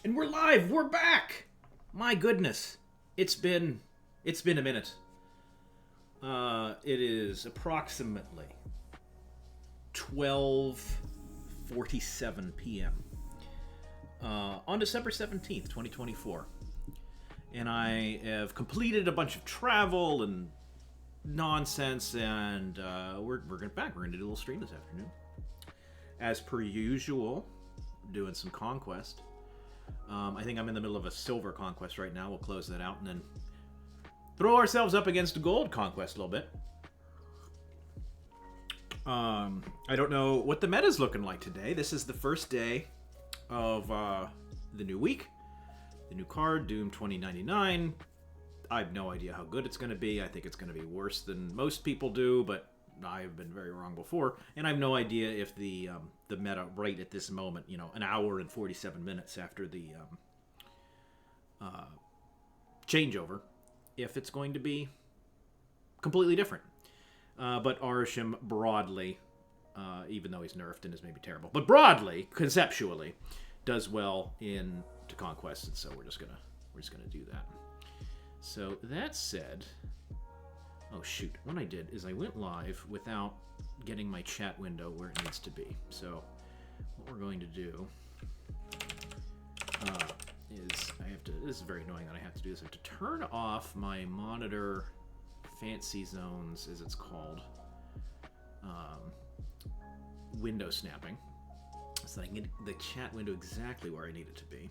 And we're live. We're back. My goodness, it's been a minute. It is approximately 12:47 p.m. On December 17th, 2024, and I have completed a bunch of travel and nonsense, and we're gonna back. We're gonna do a little stream this afternoon, as per usual, doing some conquest. I think I'm in the middle of a silver conquest right now. We'll close that out and then throw ourselves up against a gold conquest a little bit. I don't know what the meta's looking like today. This is the first day of the new week. The new card, Doom 2099. I have no idea how good it's going to be. I think it's going to be worse than most people do, but I've been very wrong before. And I have no idea if the meta right at this moment, an hour and 47 minutes after the changeover, if it's going to be completely different. But Arishem broadly, even though he's nerfed and is maybe terrible, but broadly, conceptually, does well into Conquest, and so we're just gonna do that. So that said, oh shoot, what I did is I went live without getting my chat window where it needs to be. So what we're going to do is this is very annoying that I have to do this. I have to turn off my monitor fancy zones, as it's called, window snapping, so that I can get the chat window exactly where I need it to be,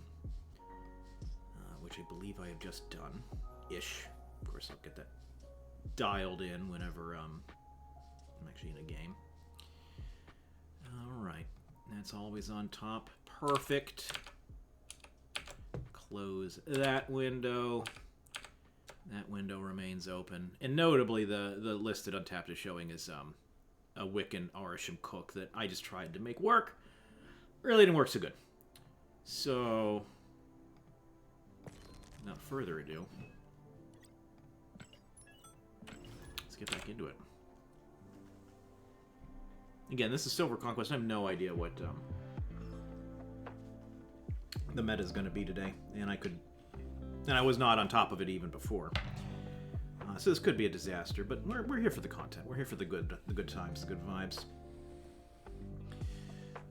which I believe I have just done ish. Of course, I'll get that dialed in whenever I'm actually in a game. Alright, that's always on top. Perfect. Close that window. That window remains open. And notably, the listed untapped is showing is a Wiccan Arishem Cook that I just tried to make work. Really didn't work so good. So, without further ado, let's get back into it. Again, this is Silver Conquest. I have no idea what the meta is going to be today, and I was not on top of it even before. So this could be a disaster, but we're here for the content. We're here for the good times, the good vibes.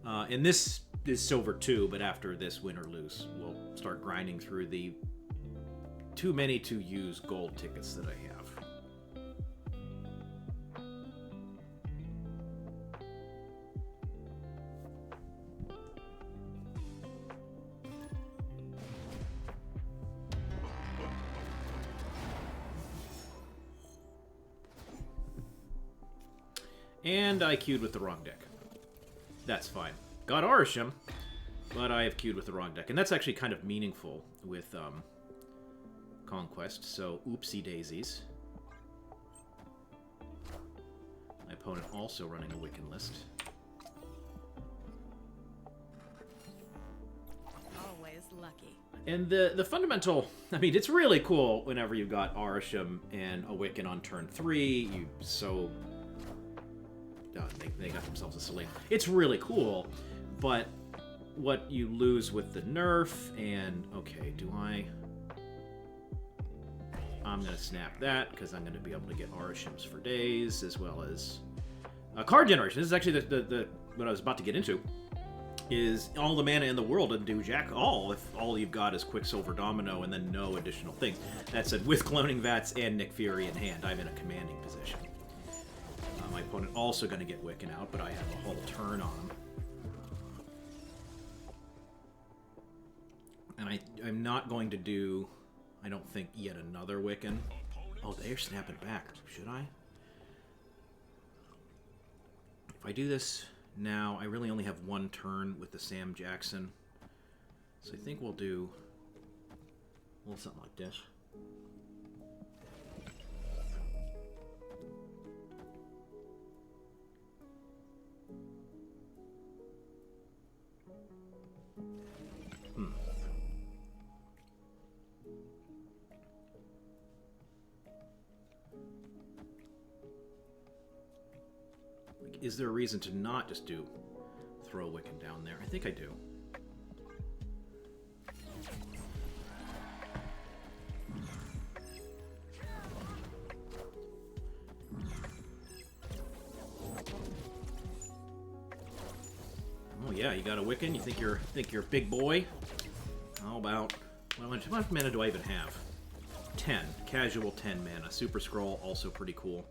And this is Silver 2, but after this win or lose, we'll start grinding through the too many to use gold tickets that I have. And I queued with the wrong deck. That's fine. Got Arishem, but I have queued with the wrong deck. And that's actually kind of meaningful with Conquest, so oopsie daisies. My opponent also running a Wiccan list. Always lucky. And the fundamental, I mean, it's really cool whenever you've got Arishem and a Wiccan on turn 3. They got themselves a Selene. It's really cool, but what you lose with the nerf, and okay, I'm going to snap that, because I'm going to be able to get Arishems for days, as well as card generation. This is actually the what I was about to get into, is all the mana in the world and do jack all if all you've got is Quicksilver Domino and then no additional things. That said, with Cloning Vats and Nick Fury in hand, I'm in a commanding position. My opponent also going to get Wiccan out, but I have a whole turn on him. And I'm not going to do, I don't think, yet another Wiccan. Oh, they're snapping back. Should I? If I do this now, I really only have one turn with the Sam Jackson. So I think we'll do a little something like this. Is there a reason to not just throw Wiccan down there? I think I do. Oh yeah, you got a Wiccan? You think you're a big boy? How about... How much mana do I even have? 10. Casual 10 mana. Super Scroll, also pretty cool.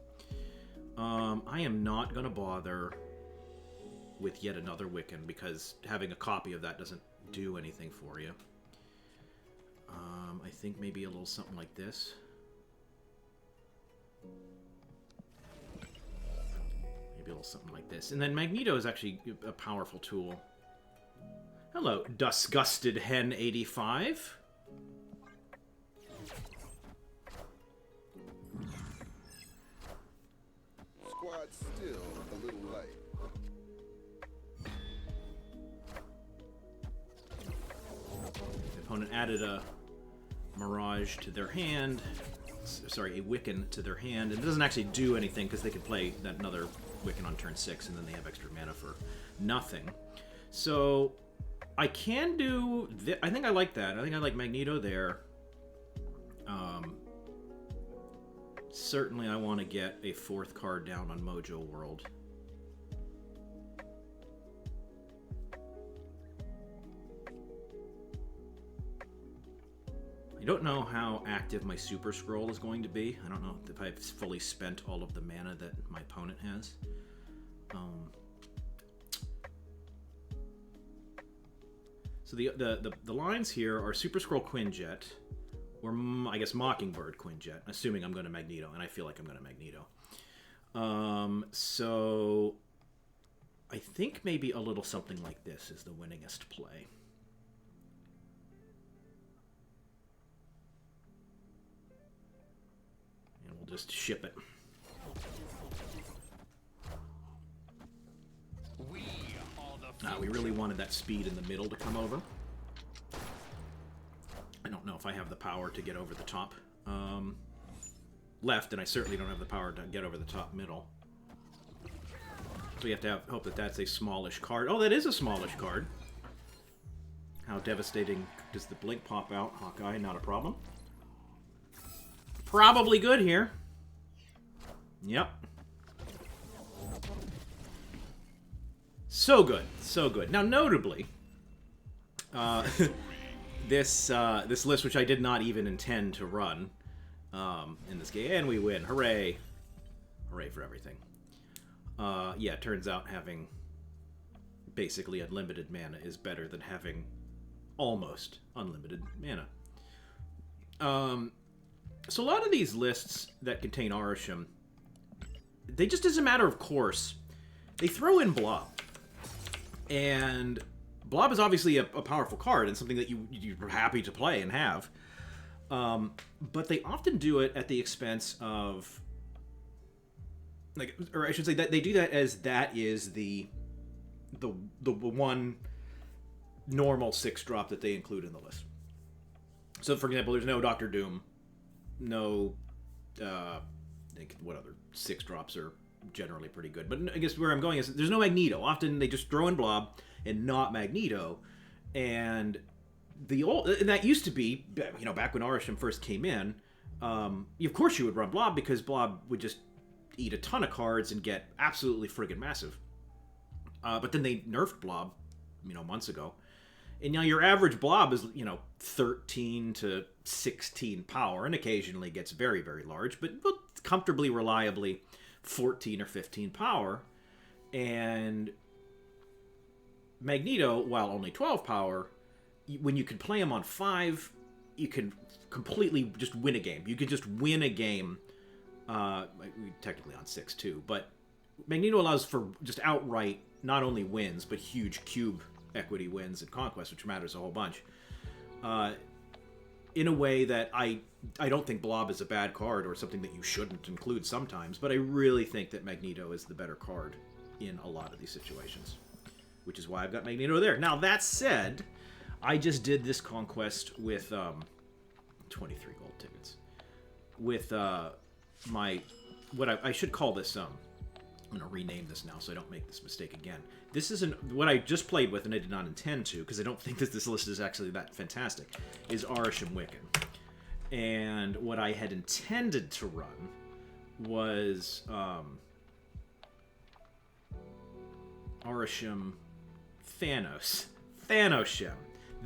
I am not going to bother with yet another Wiccan, because having a copy of that doesn't do anything for you. I think maybe a little something like this. Maybe a little something like this. And then Magneto is actually a powerful tool. Hello, Disgusted Hen 85. Squad still a little light. The opponent added a Mirage to their hand. Sorry, a Wiccan to their hand. And it doesn't actually do anything because they could play that another Wiccan on turn 6 and then they have extra mana for nothing. So I can do... I think I like that. I think I like Magneto there. Certainly I want to get a 4th card down on Mojo World. I don't know how active my Super Scroll is going to be. I don't know if I've fully spent all of the mana that my opponent has. So the lines here are Super Scroll Quinjet, or I guess Mockingbird Quinjet, assuming I'm going to Magneto, and I feel like I'm going to Magneto. So I think maybe a little something like this is the winningest play. And we'll just ship it. We really wanted that speed in the middle to come over. I don't know if I have the power to get over the top left, and I certainly don't have the power to get over the top middle. So you have to hope that that's a smallish card. Oh, that is a smallish card. How devastating does the blink pop out? Hawkeye, not a problem. Probably good here. Yep. So good, so good. Now, notably, this list, which I did not even intend to run in this game, and we win. Hooray. Hooray for everything. Yeah, it turns out having basically unlimited mana is better than having almost unlimited mana. So a lot of these lists that contain Arishem, they just, as a matter of course, they throw in Blob. And Blob is obviously a powerful card and something that you're happy to play and have. But they often do it at the expense of, like, or I should say that they do that as that is the one normal 6-drop that they include in the list. So, for example, there's no Doctor Doom, no, I think what other 6-drops are generally pretty good. But I guess where I'm going is there's no Magneto. Often they just throw in Blob and not Magneto. And that used to be, you know, back when Arishem first came in, of course you would run Blob because Blob would just eat a ton of cards and get absolutely friggin' massive. But then they nerfed Blob, you know, months ago. And now your average Blob is, you know, 13 to 16 power, and occasionally gets very, very large, but comfortably, reliably 14 or 15 power. And Magneto, while only 12 power, when you can play him on 5, you can completely just win a game. You can just win a game, technically on 6 too, but Magneto allows for just outright, not only wins, but huge cube equity wins at Conquest, which matters a whole bunch. In a way that I don't think Blob is a bad card or something that you shouldn't include sometimes, but I really think that Magneto is the better card in a lot of these situations, which is why I've got Magneto there. Now, that said, I just did this Conquest with 23 gold tickets. With what I should call this, I'm going to rename this now so I don't make this mistake again. This is what I just played with, and I did not intend to, because I don't think that this list is actually that fantastic, is Arishem Wiccan. And what I had intended to run was Arishem Thanos. Thanos-shim.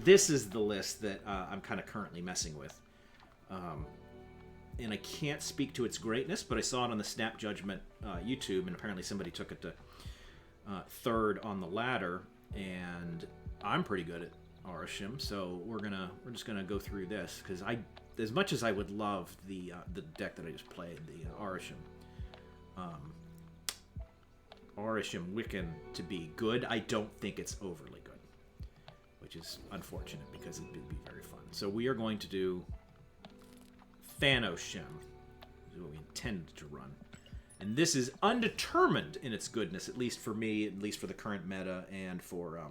This is the list that I'm kind of currently messing with. And I can't speak to its greatness, but I saw it on the Snap Judgment YouTube, and apparently somebody took it to third on the ladder, and I'm pretty good at Aurishim, so we're just gonna go through this, because as much as I would love the deck that I just played, the Aurishim Wiccan to be good, I don't think it's overly good, which is unfortunate because it would be very fun. So we are going to do Thanos-shim, is what we intended to run. And this is undetermined in its goodness, at least for me, at least for the current meta, and for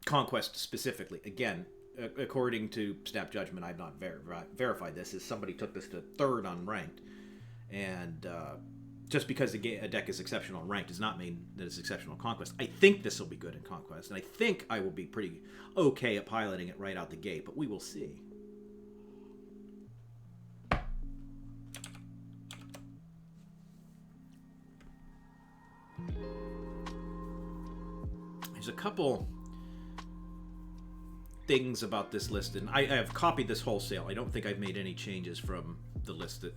Conquest specifically. Again, according to Snap Judgment, I've not verified this, is somebody took this to third on ranked. And just because a deck is exceptional in ranked does not mean that it's exceptional in Conquest. I think this will be good in Conquest, and I think I will be pretty okay at piloting it right out the gate, but we will see. There's a couple things about this list, and I have copied this wholesale. I don't think I've made any changes from the list that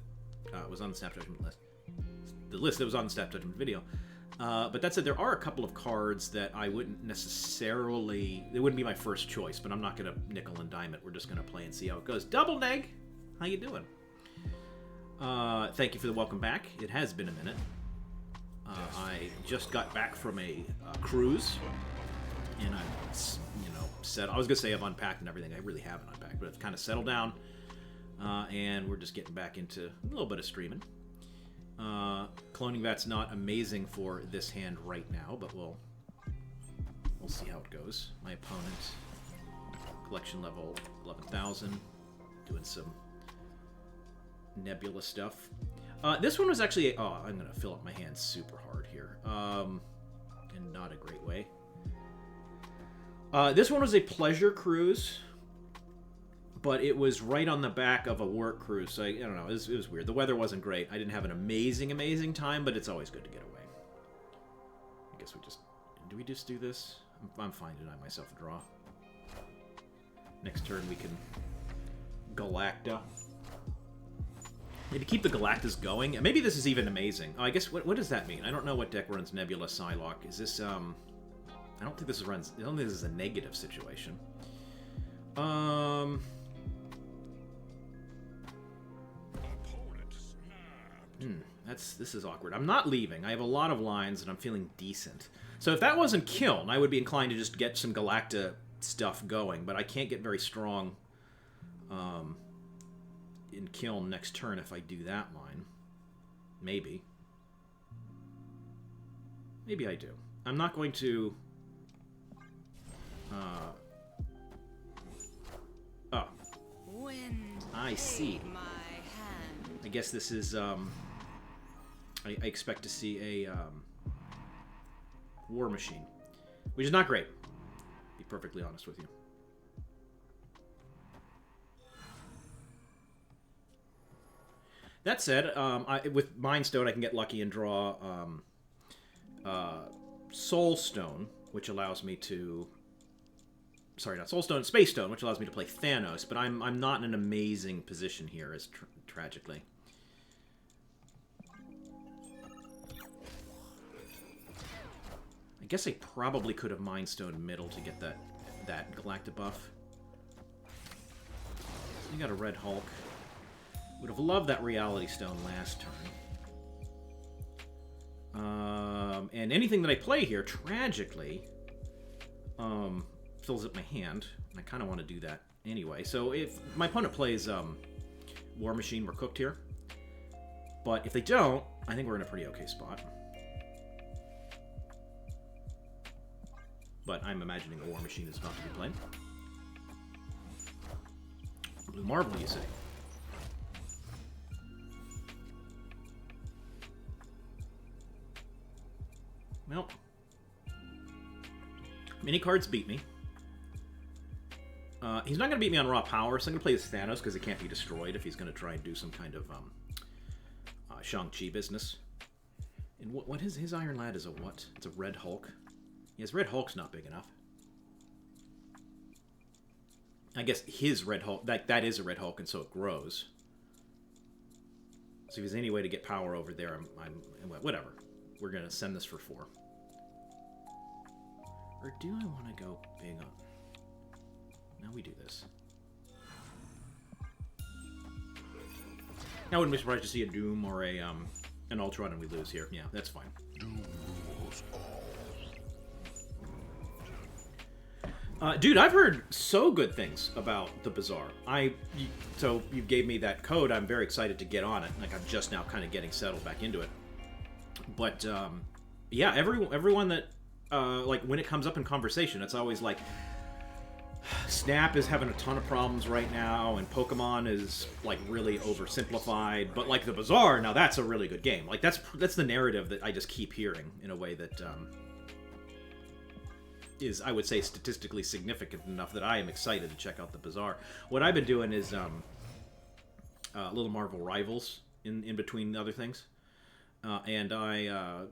was on the Snap Judgment list. The list that was on the Snap Judgment video. But that said, there are a couple of cards that I wouldn't necessarily... They wouldn't be my first choice, but I'm not going to nickel and dime it. We're just going to play and see how it goes. Double Neg! How you doing? Thank you for the welcome back. It has been a minute. I just got back from a cruise, and I, I was going to say I've unpacked and everything. I really haven't unpacked, but I've kind of settled down, and we're just getting back into a little bit of streaming. Cloning Vat's not amazing for this hand right now, but we'll see how it goes. My opponent, collection level 11,000, doing some Nebula stuff. This one was actually... I'm going to fill up my hand super hard here. In not a great way. This one was a pleasure cruise, but it was right on the back of a work cruise, so I don't know, it was weird. The weather wasn't great. I didn't have an amazing time, but it's always good to get away. I guess we just... Do we just do this? I'm fine to deny myself a draw. Next turn we can Galacta. Maybe keep the Galactus going. Maybe this is even amazing. Oh, I guess, what does that mean? I don't know what deck runs Nebula Psylocke. Is this, I don't think this runs... I don't think this is a negative situation. This is awkward. I'm not leaving. I have a lot of lines, and I'm feeling decent. So if that wasn't Kiln, I would be inclined to just get some Galacta stuff going, but I can't get very strong in Kiln next turn if I do that line. Maybe. Maybe I do. I'm not going to... I see. I guess this is, I expect to see a, War Machine. Which is not great, to be perfectly honest with you. That said, with Mind Stone I can get lucky and draw, Soul Stone, which allows me to... Sorry, not Soul Stone, Space Stone, which allows me to play Thanos, but I'm not in an amazing position here, as tragically. I guess I probably could have Mind Stone middle to get that Galacta buff. So you got a Red Hulk. Would have loved that Reality Stone last turn. And anything that I play here, tragically, fills up my hand. And I kind of want to do that anyway. So if my opponent plays War Machine, we're cooked here. But if they don't, I think we're in a pretty okay spot. But I'm imagining a War Machine is about to be played. Blue Marvel, you say? Well, mini cards beat me. He's not going to beat me on raw power, so I'm going to play this Thanos because it can't be destroyed if he's going to try and do some kind of Shang-Chi business. And what is his Iron Lad is a what? It's a Red Hulk. Yes, Red Hulk's not big enough. I guess his Red Hulk, that is a Red Hulk, and so it grows. So if there's any way to get power over there, whatever. We're gonna send this for 4. Or do I want to go big on? Now we do this. I wouldn't be surprised to see a Doom or a an Ultron and we lose here. Yeah, that's fine. Doom rules all. Dude, I've heard so good things about the Bazaar. So you gave me that code. I'm very excited to get on it. Like, I'm just now kind of getting settled back into it. But yeah, everyone that like when it comes up in conversation, it's always like Snap is having a ton of problems right now, and Pokemon is like really oversimplified. But like the Bazaar, now that's a really good game. Like that's the narrative that I just keep hearing in a way that is, I would say, statistically significant enough that I am excited to check out the Bazaar. What I've been doing is little Marvel Rivals in between other things, and I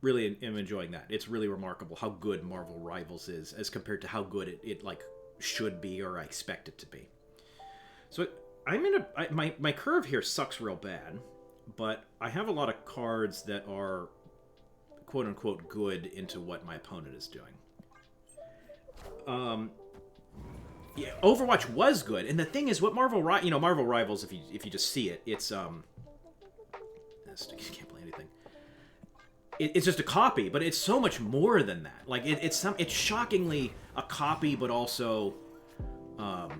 really am enjoying that. It's really remarkable how good Marvel Rivals is as compared to how good it like should be or I expect it to be. So my curve here sucks real bad, but I have a lot of cards that are quote unquote good into what my opponent is doing. Yeah, Overwatch was good, and the thing is, what Marvel Rivals, if you just see it, it's I can't play anything. It's just a copy, but it's so much more than that. Like it's shockingly a copy, but also, what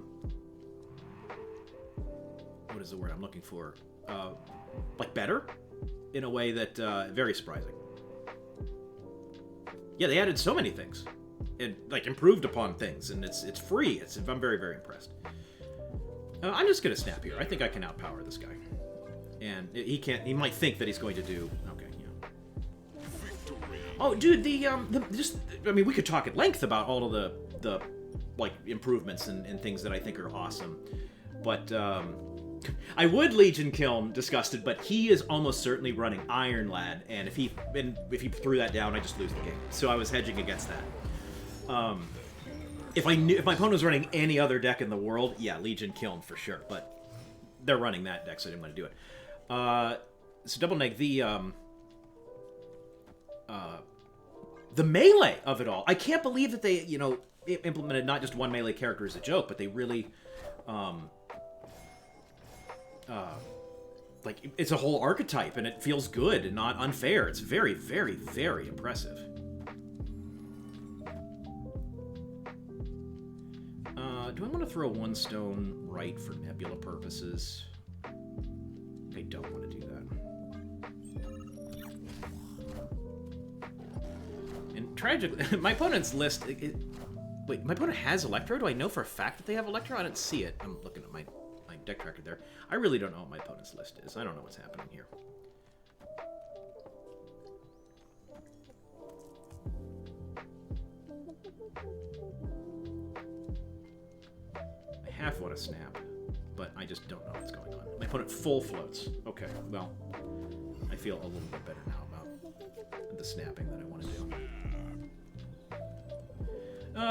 is the word I'm looking for? Like better, in a way that very surprising. Yeah, they added so many things. And like improved upon things, and it's free. I'm very, very impressed. I'm just gonna snap here. I think I can outpower this guy, and he can't. He might think that he's going to do okay. Yeah. Oh, dude, I mean, we could talk at length about all of the like improvements and things that I think are awesome, but I would Legion kill him, disgusted, but he is almost certainly running Iron Lad, and if he threw that down, I just lose the game. So I was hedging against that. If my opponent was running any other deck in the world, yeah, Legion kill him for sure. But they're running that deck, so I didn't want to do it. So Double Neg, the melee of it all. I can't believe that they, implemented not just one melee character as a joke, but they really, like it's a whole archetype, and it feels good and not unfair. It's very, very, very impressive. Do I want to throw one stone right for Nebula purposes? I don't want to do that. And tragically, my opponent's list... wait, my opponent has Electro? Do I know for a fact that they have Electro? I didn't see it. I'm looking at my deck tracker there. I really don't know what my opponent's list is. I don't know what's happening here. I half want to snap, but I just don't know what's going on. My opponent full floats. Okay, well, I feel a little bit better now about the snapping that I want to do.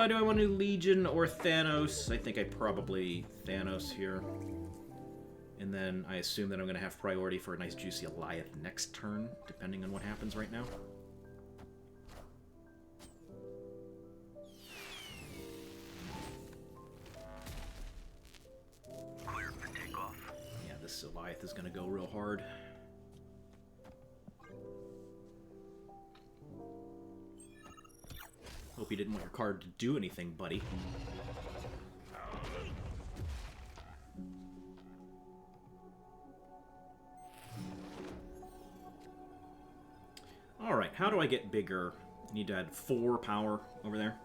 Do I want to do Legion or Thanos? I think I probably Thanos here. And then I assume that I'm going to have priority for a nice juicy Goliath next turn, depending on what happens right now. Yeah, this Goliath is going to go real hard. Hope you didn't want your card to do anything, buddy. Alright, how do I get bigger? I need to add 4 power over there.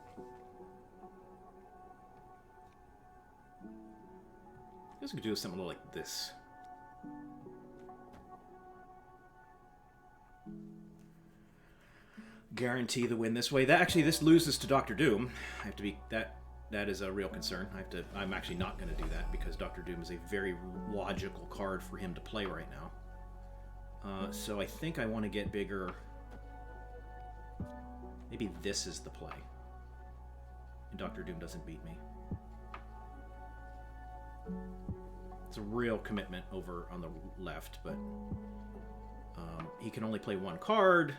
I guess we could do something like this. Guarantee the win this way. This loses to Dr. Doom. I have to be that is a real concern. I'm actually not going to do that because Dr. Doom is a very logical card for him to play right now. So I think I want to get bigger Maybe this is the play. And Doctor Doom doesn't beat me. It's a real commitment over on the left, but he can only play one card.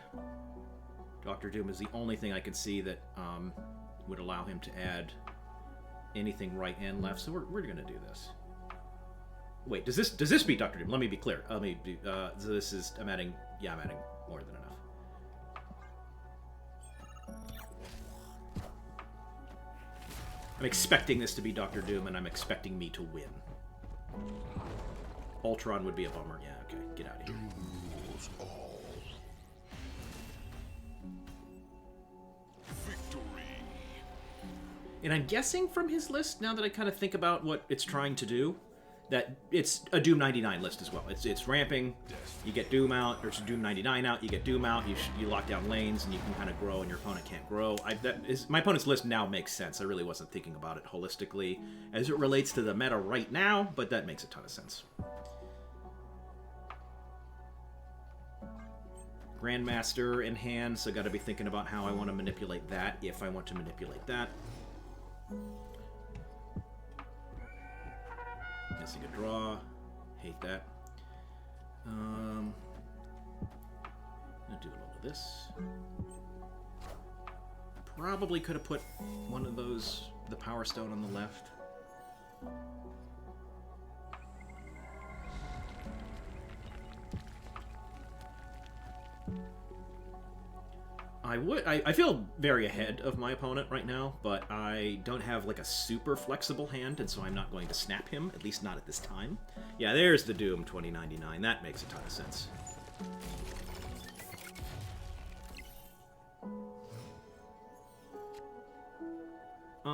Doctor Doom is the only thing I can see that would allow him to add anything right and left. So we're going to do this. Wait, does this beat Doctor Doom? Let me be clear. Let me do. So this is I'm adding more than enough. I'm expecting this to be Doctor Doom, and I'm expecting me to win. Ultron would be a bummer. Yeah, okay, get out of here. And I'm guessing from his list, now that I kind of think about what it's trying to do, that it's a Doom 99 list as well. It's ramping, you get Doom out, or Doom 99 out, you get Doom out, you lock down lanes, and you can kind of grow, and your opponent can't grow. My opponent's list now makes sense. I really wasn't thinking about it holistically as it relates to the meta right now, but that makes a ton of sense. Grandmaster in hand, so got to be thinking about how I want to manipulate that, if I want to manipulate that. Missing a draw. Hate that. I'm gonna do a little of this. Probably could have put one of those, the Power Stone on the left. I feel very ahead of my opponent right now, but I don't have like a super flexible hand, and so I'm not going to snap him, at least not at this time. Yeah, there's the Doom 2099. That makes a ton of sense.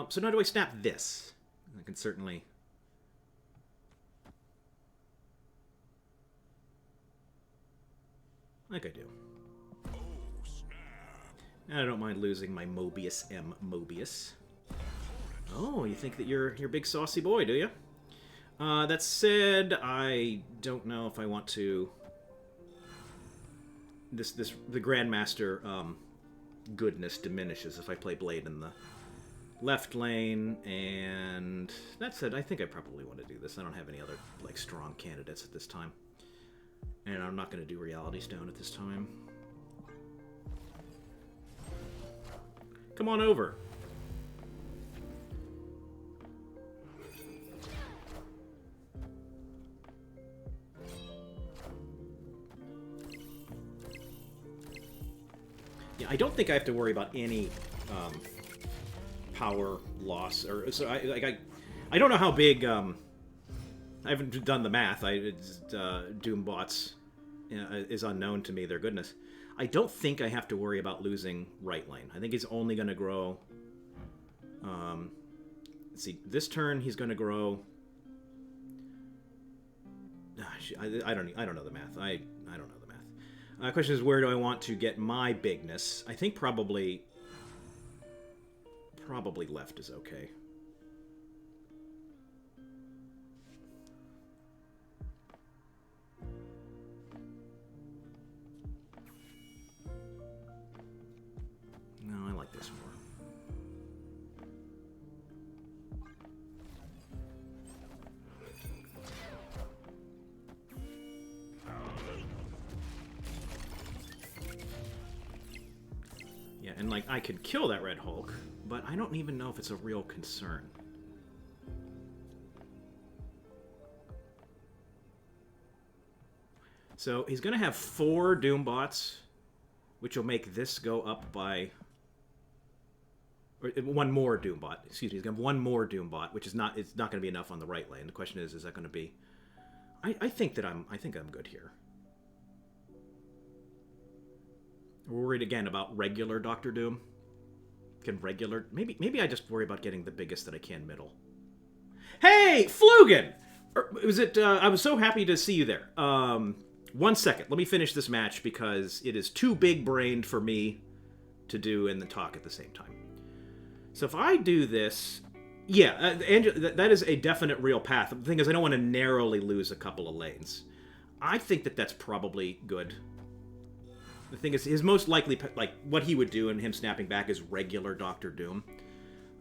So now do I snap this? I can certainly... like I do. I don't mind losing my Mobius M. Mobius. Oh, you think that you're a big saucy boy, do you? That said, I don't know if I want to... The Grandmaster goodness diminishes if I play Blade in the left lane, and that said, I think I probably want to do this. I don't have any other like strong candidates at this time. And I'm not going to do Reality Stone at this time. Come on over. Yeah, I don't think I have to worry about any power loss, or so. I don't know how big. I haven't done the math. Doom bots is unknown to me. Their goodness. I don't think I have to worry about losing right lane. I think he's only going to grow... let's see, this turn he's going to grow... I don't know the math. I don't know the math. The question is, where do I want to get my bigness? I think probably left is okay. No, I like this more. Yeah, and like I could kill that Red Hulk, but I don't even know if it's a real concern. So he's going to have 4 Doom bots, which will make this go up by... or one more Doom bot. Excuse me, he's going to have 1 more Doom bot, which is not... it's not going to be enough on the right lane. The question is that going to be... I think I'm good here. We're worried again about regular Doctor Doom. Can regular... Maybe I just worry about getting the biggest that I can middle. Hey, Flugan! Was it... I was so happy to see you there. 1 second. Let me finish this match because it is too big-brained for me to do and then talk at the same time. So if I do this... yeah, that is a definite real path. The thing is, I don't want to narrowly lose a couple of lanes. I think that that's probably good. the thing is, his most likely, like, what he would do and him snapping back is regular Doctor Doom.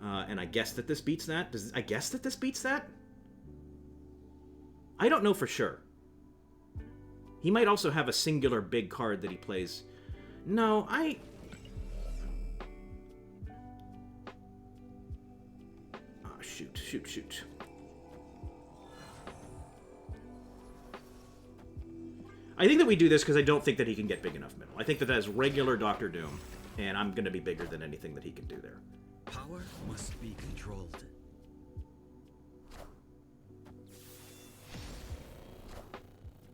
And I guess that this beats that? I guess that this beats that? I don't know for sure. He might also have a singular big card that he plays. No, Oh, shoot. I think that we do this because I don't think that he can get big enough middle. I think that is regular Doctor Doom, and I'm going to be bigger than anything that he can do there. Power must be controlled.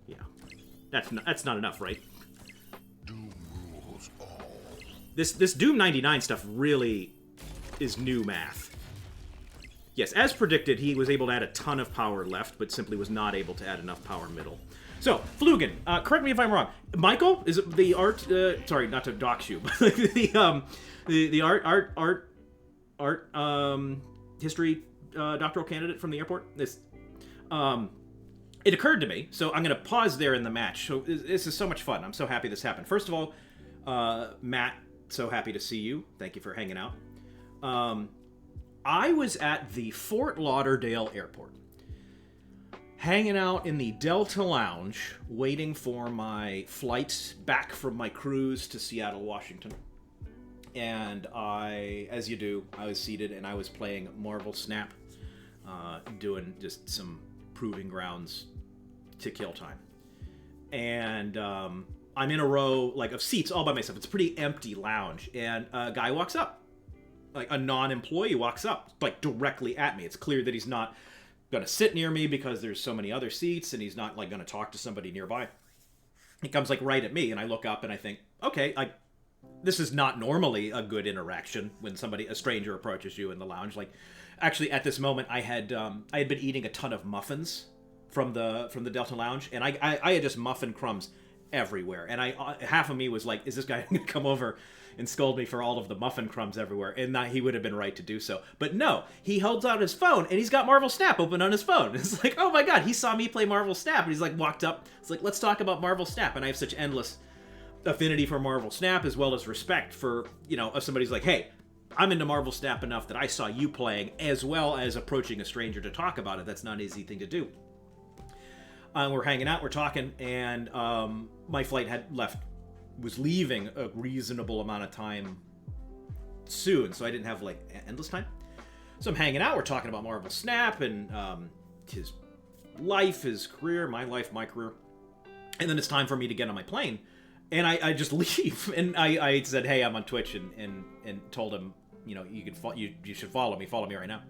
Yeah. That's not enough, right? Doom rules all. This Doom 99 stuff really is new math. Yes, as predicted, he was able to add a ton of power left, but simply was not able to add enough power middle. So, Flugen, correct me if I'm wrong. Michael, is it the art? Sorry, not to dox you, but the art history doctoral candidate from the airport. This, it occurred to me, so I'm going to pause there in the match. So this is so much fun. I'm so happy this happened. First of all, Matt, so happy to see you. Thank you for hanging out. I was at the Fort Lauderdale airport, hanging out in the Delta Lounge, waiting for my flight back from my cruise to Seattle, Washington. And as you do, I was seated and I was playing Marvel Snap, doing just some proving grounds to kill time. And I'm in a row of seats all by myself. It's a pretty empty lounge, and a guy walks up, like a non-employee walks up, directly at me. It's clear that he's not gonna sit near me because there's so many other seats, and he's not gonna talk to somebody nearby. He comes right at me, and I look up and I think, okay, this is not normally a good interaction when a stranger approaches you in the lounge. Actually, at this moment, I had been eating a ton of muffins from the Delta Lounge, and I had just muffin crumbs everywhere, and half of me was like, is this guy gonna come over and scold me for all of the muffin crumbs everywhere? And he would have been right to do so. But no, he holds out his phone, and he's got Marvel Snap open on his phone. It's like, oh my god, he saw me play Marvel Snap, and he's walked up. It's like, let's talk about Marvel Snap. And I have such endless affinity for Marvel Snap, as well as respect for, if somebody's like, hey, I'm into Marvel Snap enough that I saw you playing, as well as approaching a stranger to talk about it. That's not an easy thing to do. We're hanging out, we're talking, and my flight was leaving a reasonable amount of time soon, so I didn't have endless time. So I'm hanging out, we're talking about Marvel Snap and his life, his career, my life, my career, and then it's time for me to get on my plane, and I just leave, and I said, hey, I'm on Twitch, and told him, you should follow me right now.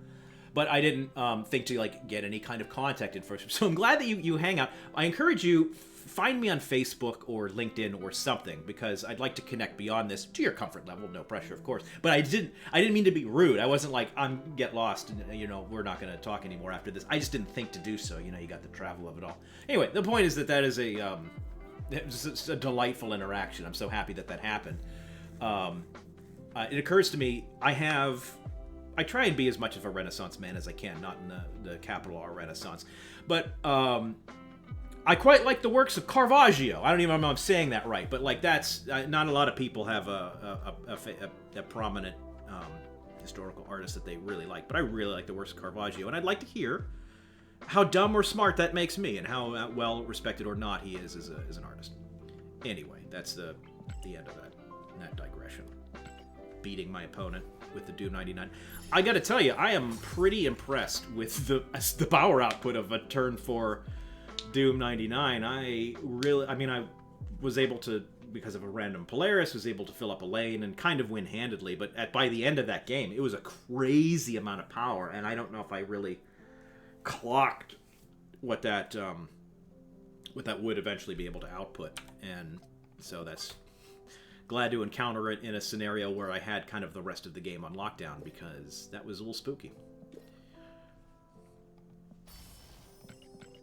But I didn't think to get any kind of contact information. So I'm glad that you hang out. I encourage you, find me on Facebook or LinkedIn or something, because I'd like to connect beyond this to your comfort level. No pressure, of course. But I didn't mean to be rude. I wasn't like, get lost and we're not going to talk anymore after this. I just didn't think to do so. You got the travel of it all. Anyway, the point is that is a delightful interaction. I'm so happy that happened. It occurs to me, I try and be as much of a Renaissance man as I can, not in the capital R Renaissance. But I quite like the works of Caravaggio. I don't even know if I'm saying that right, but that's not a lot of people have a prominent historical artist that they really like. But I really like the works of Caravaggio, and I'd like to hear how dumb or smart that makes me, and how well respected or not he is as an artist. Anyway, that's the end of that digression. Beating my opponent with the Doom 99. I gotta tell you, I am pretty impressed with the power output of a turn 4 Doom 99. I was able to, because of a random Polaris, was able to fill up a lane and kind of win handedly, but by the end of that game, it was a crazy amount of power, and I don't know if I really clocked what that would eventually be able to output, and so that's glad to encounter it in a scenario where I had kind of the rest of the game on lockdown, because that was a little spooky.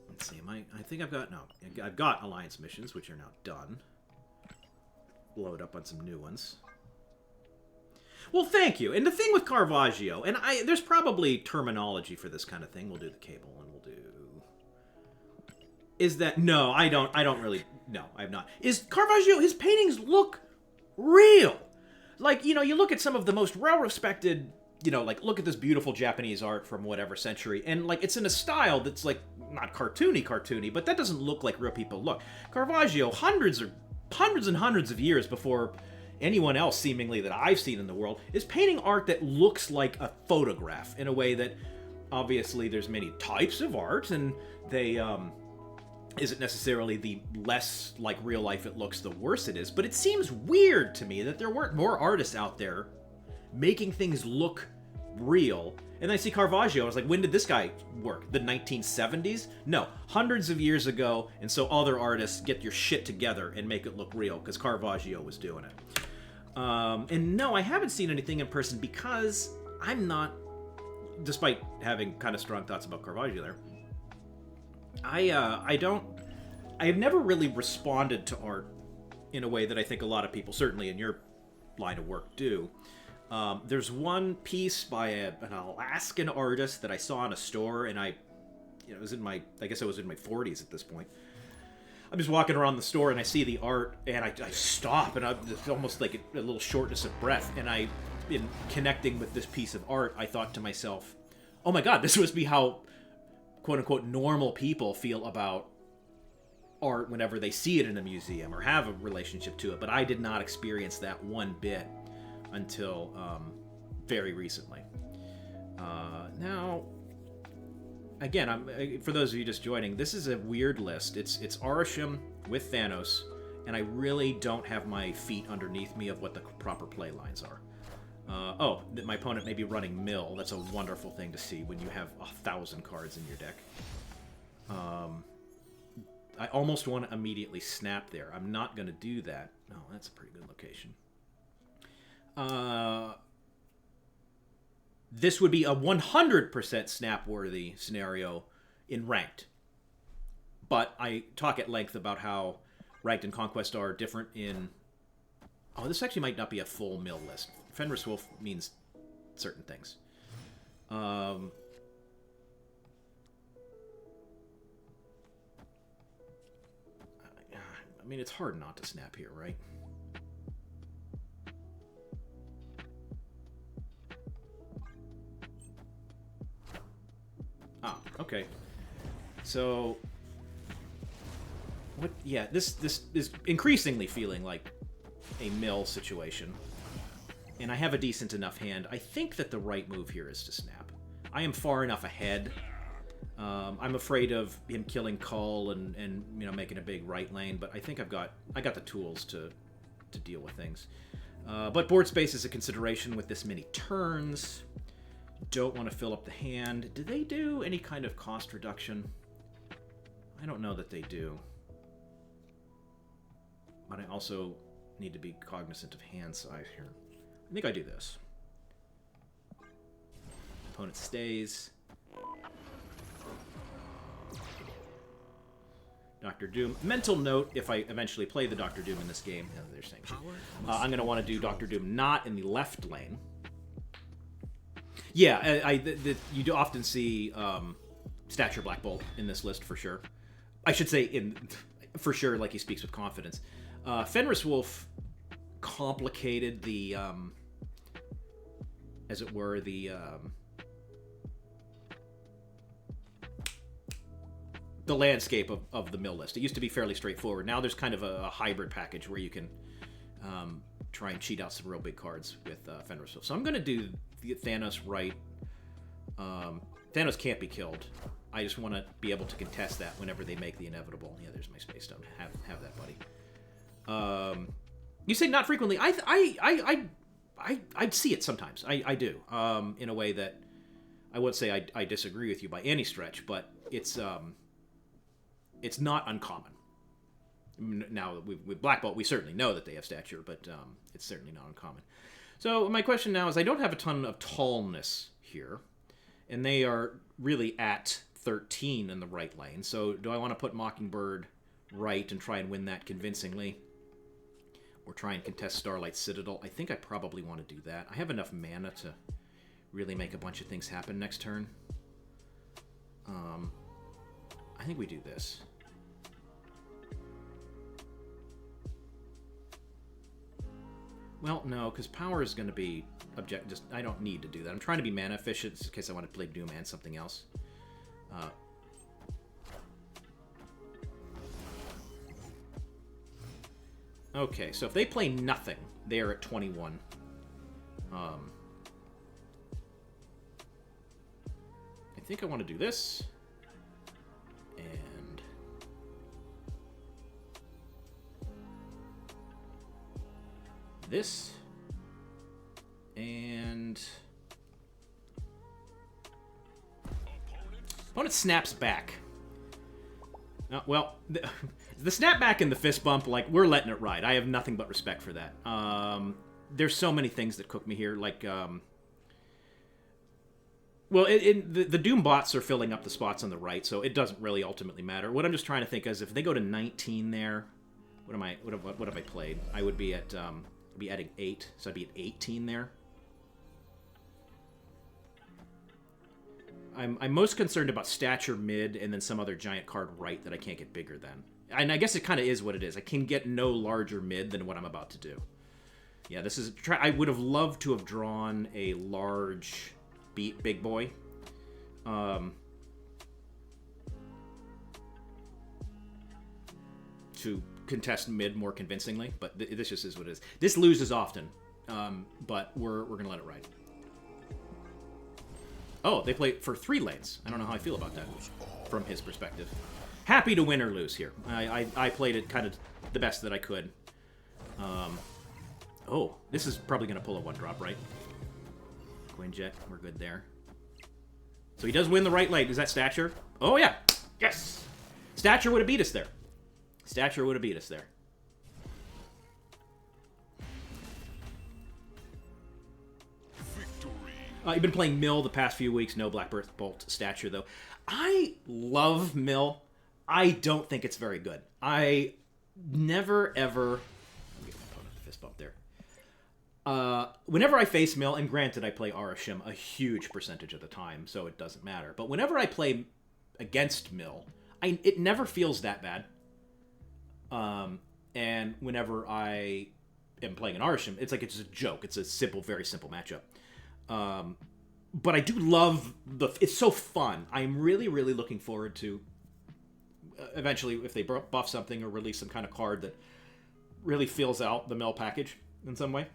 Let's see, I've got Alliance missions, which are now done. Load up on some new ones. Well, thank you. And the thing with Caravaggio, and there's probably terminology for this kind of thing. We'll do the cable, and we'll do is that no, I don't really, no, I have not. Is Caravaggio, his paintings look real. Like, you know, you look at some of the most well-respected, you know, like, look at this beautiful Japanese art from whatever century, and, like, it's in a style that's, like, not cartoony, but that doesn't look like real people look. Caravaggio, hundreds and hundreds of years before anyone else, seemingly, that I've seen in the world, is painting art that looks like a photograph in a way that, obviously, there's many types of art, and they, isn't necessarily the less like real life it looks, the worse it is. But it seems weird to me that there weren't more artists out there making things look real. And then I see Caravaggio, I was like, when did this guy work? The 1970s? No, hundreds of years ago, and so other artists, get your shit together and make it look real, because Caravaggio was doing it. And no, I haven't seen anything in person because I'm not, despite having kind of strong thoughts about Caravaggio there, I have never really responded to art in a way that I think a lot of people, certainly in your line of work, do. There's one piece by an Alaskan artist that I saw in a store, and I guess I was in my 40s at this point. I'm just walking around the store, and I see the art, and I stop, and it's almost like a little shortness of breath, and in connecting with this piece of art, I thought to myself, oh my god, this must be how quote-unquote normal people feel about art whenever they see it in a museum or have a relationship to it, but I did not experience that one bit until very recently. Now, again, for those of you just joining, this is a weird list. It's Arashim with Thanos, and I really don't have my feet underneath me of what the proper play lines are. My opponent may be running Mill. That's a wonderful thing to see when you have 1,000 cards in your deck. I almost want to immediately snap there. I'm not going to do that. No, that's a pretty good location. This would be a 100% snap-worthy scenario in Ranked. But I talk at length about how Ranked and Conquest are different in... Oh, this actually might not be a full Mill list. Fenris Wolf means certain things. I mean, it's hard not to snap here, right? Okay. So, what? Yeah, this is increasingly feeling like a Mill situation. And I have a decent enough hand. I think that the right move here is to snap. I am far enough ahead. I'm afraid of him killing Cull and you know, making a big right lane, but I think I got the tools to deal with things. But board space is a consideration with this many turns. Don't want to fill up the hand. Do they do any kind of cost reduction? I don't know that they do. But I also need to be cognizant of hand size here. I think I do this. Opponent stays. Dr. Doom. Mental note, if I eventually play the Dr. Doom in this game, they're saying I'm going to want to do Dr. Doom not in the left lane. Yeah, you do often see Stature Black Bolt in this list for sure. I should say for sure, like he speaks with confidence. Fenris Wolf complicated the, as it were, the landscape of the Mill list. It used to be fairly straightforward. Now there's kind of a hybrid package where you can try and cheat out some real big cards with Fenris Wolf. So I'm going to do the Thanos right. Thanos can't be killed. I just want to be able to contest that whenever they make the inevitable. Yeah, there's my Space Stone. Have that, buddy. You say not frequently. I see it sometimes. I do. In a way that I would say I disagree with you by any stretch, but it's not uncommon. Now, with Black Bolt, we certainly know that they have stature, but it's certainly not uncommon. So my question now is, I don't have a ton of tallness here, and they are really at 13 in the right lane. So do I want to put Mockingbird right and try and win that convincingly? Or try and contest Starlight Citadel? I think I probably want to do that. I have enough mana to really make a bunch of things happen next turn. I think we do this. Well, no, because power is going to be just I don't need to do that. I'm trying to be mana efficient in case I want to play Doom and something else. Okay, so if they play nothing, they are at 21. I think I want to do this. And this. And opponent snaps back. Well, the snap back and the fist bump, like, we're letting it ride. I have nothing but respect for that. There's so many things that cook me here, like, well, the Doom bots are filling up the spots on the right, so it doesn't really ultimately matter. What I'm just trying to think is if they go to 19 there, what have I played? I would be at be adding 8, so I'd be at 18 there. I'm most concerned about stature mid and then some other giant card right that I can't get bigger than. And I guess it kind of is what it is. I can get no larger mid than what I'm about to do. Yeah, this is... I would have loved to have drawn a large big boy. To contest mid more convincingly, but this just is what it is. This loses often, but we're going to let it ride. Oh, they play for 3 lanes. I don't know how I feel about that from his perspective. Happy to win or lose here. I played it kind of the best that I could. Oh, this is probably going to pull a 1-drop, right? Quinjet, we're good there. So he does win the right lane. Is that Stature? Oh, yeah. Yes! Stature would have beat us there. Stature would have beat us there. You've been playing Mill the past few weeks. No Black Bolt Stature, though. I love Mill. I don't think it's very good. I never, ever... I'm getting my opponent a fist bump there. Whenever I face Mill, and granted I play Arashim a huge percentage of the time, so it doesn't matter. But whenever I play against Mill, it never feels that bad. And whenever I am playing an Arashim, it's like it's a joke. It's a simple, very simple matchup. But I do love it's so fun. I'm really, really looking forward to eventually if they buff something or release some kind of card that really fills out the Mill package in some way.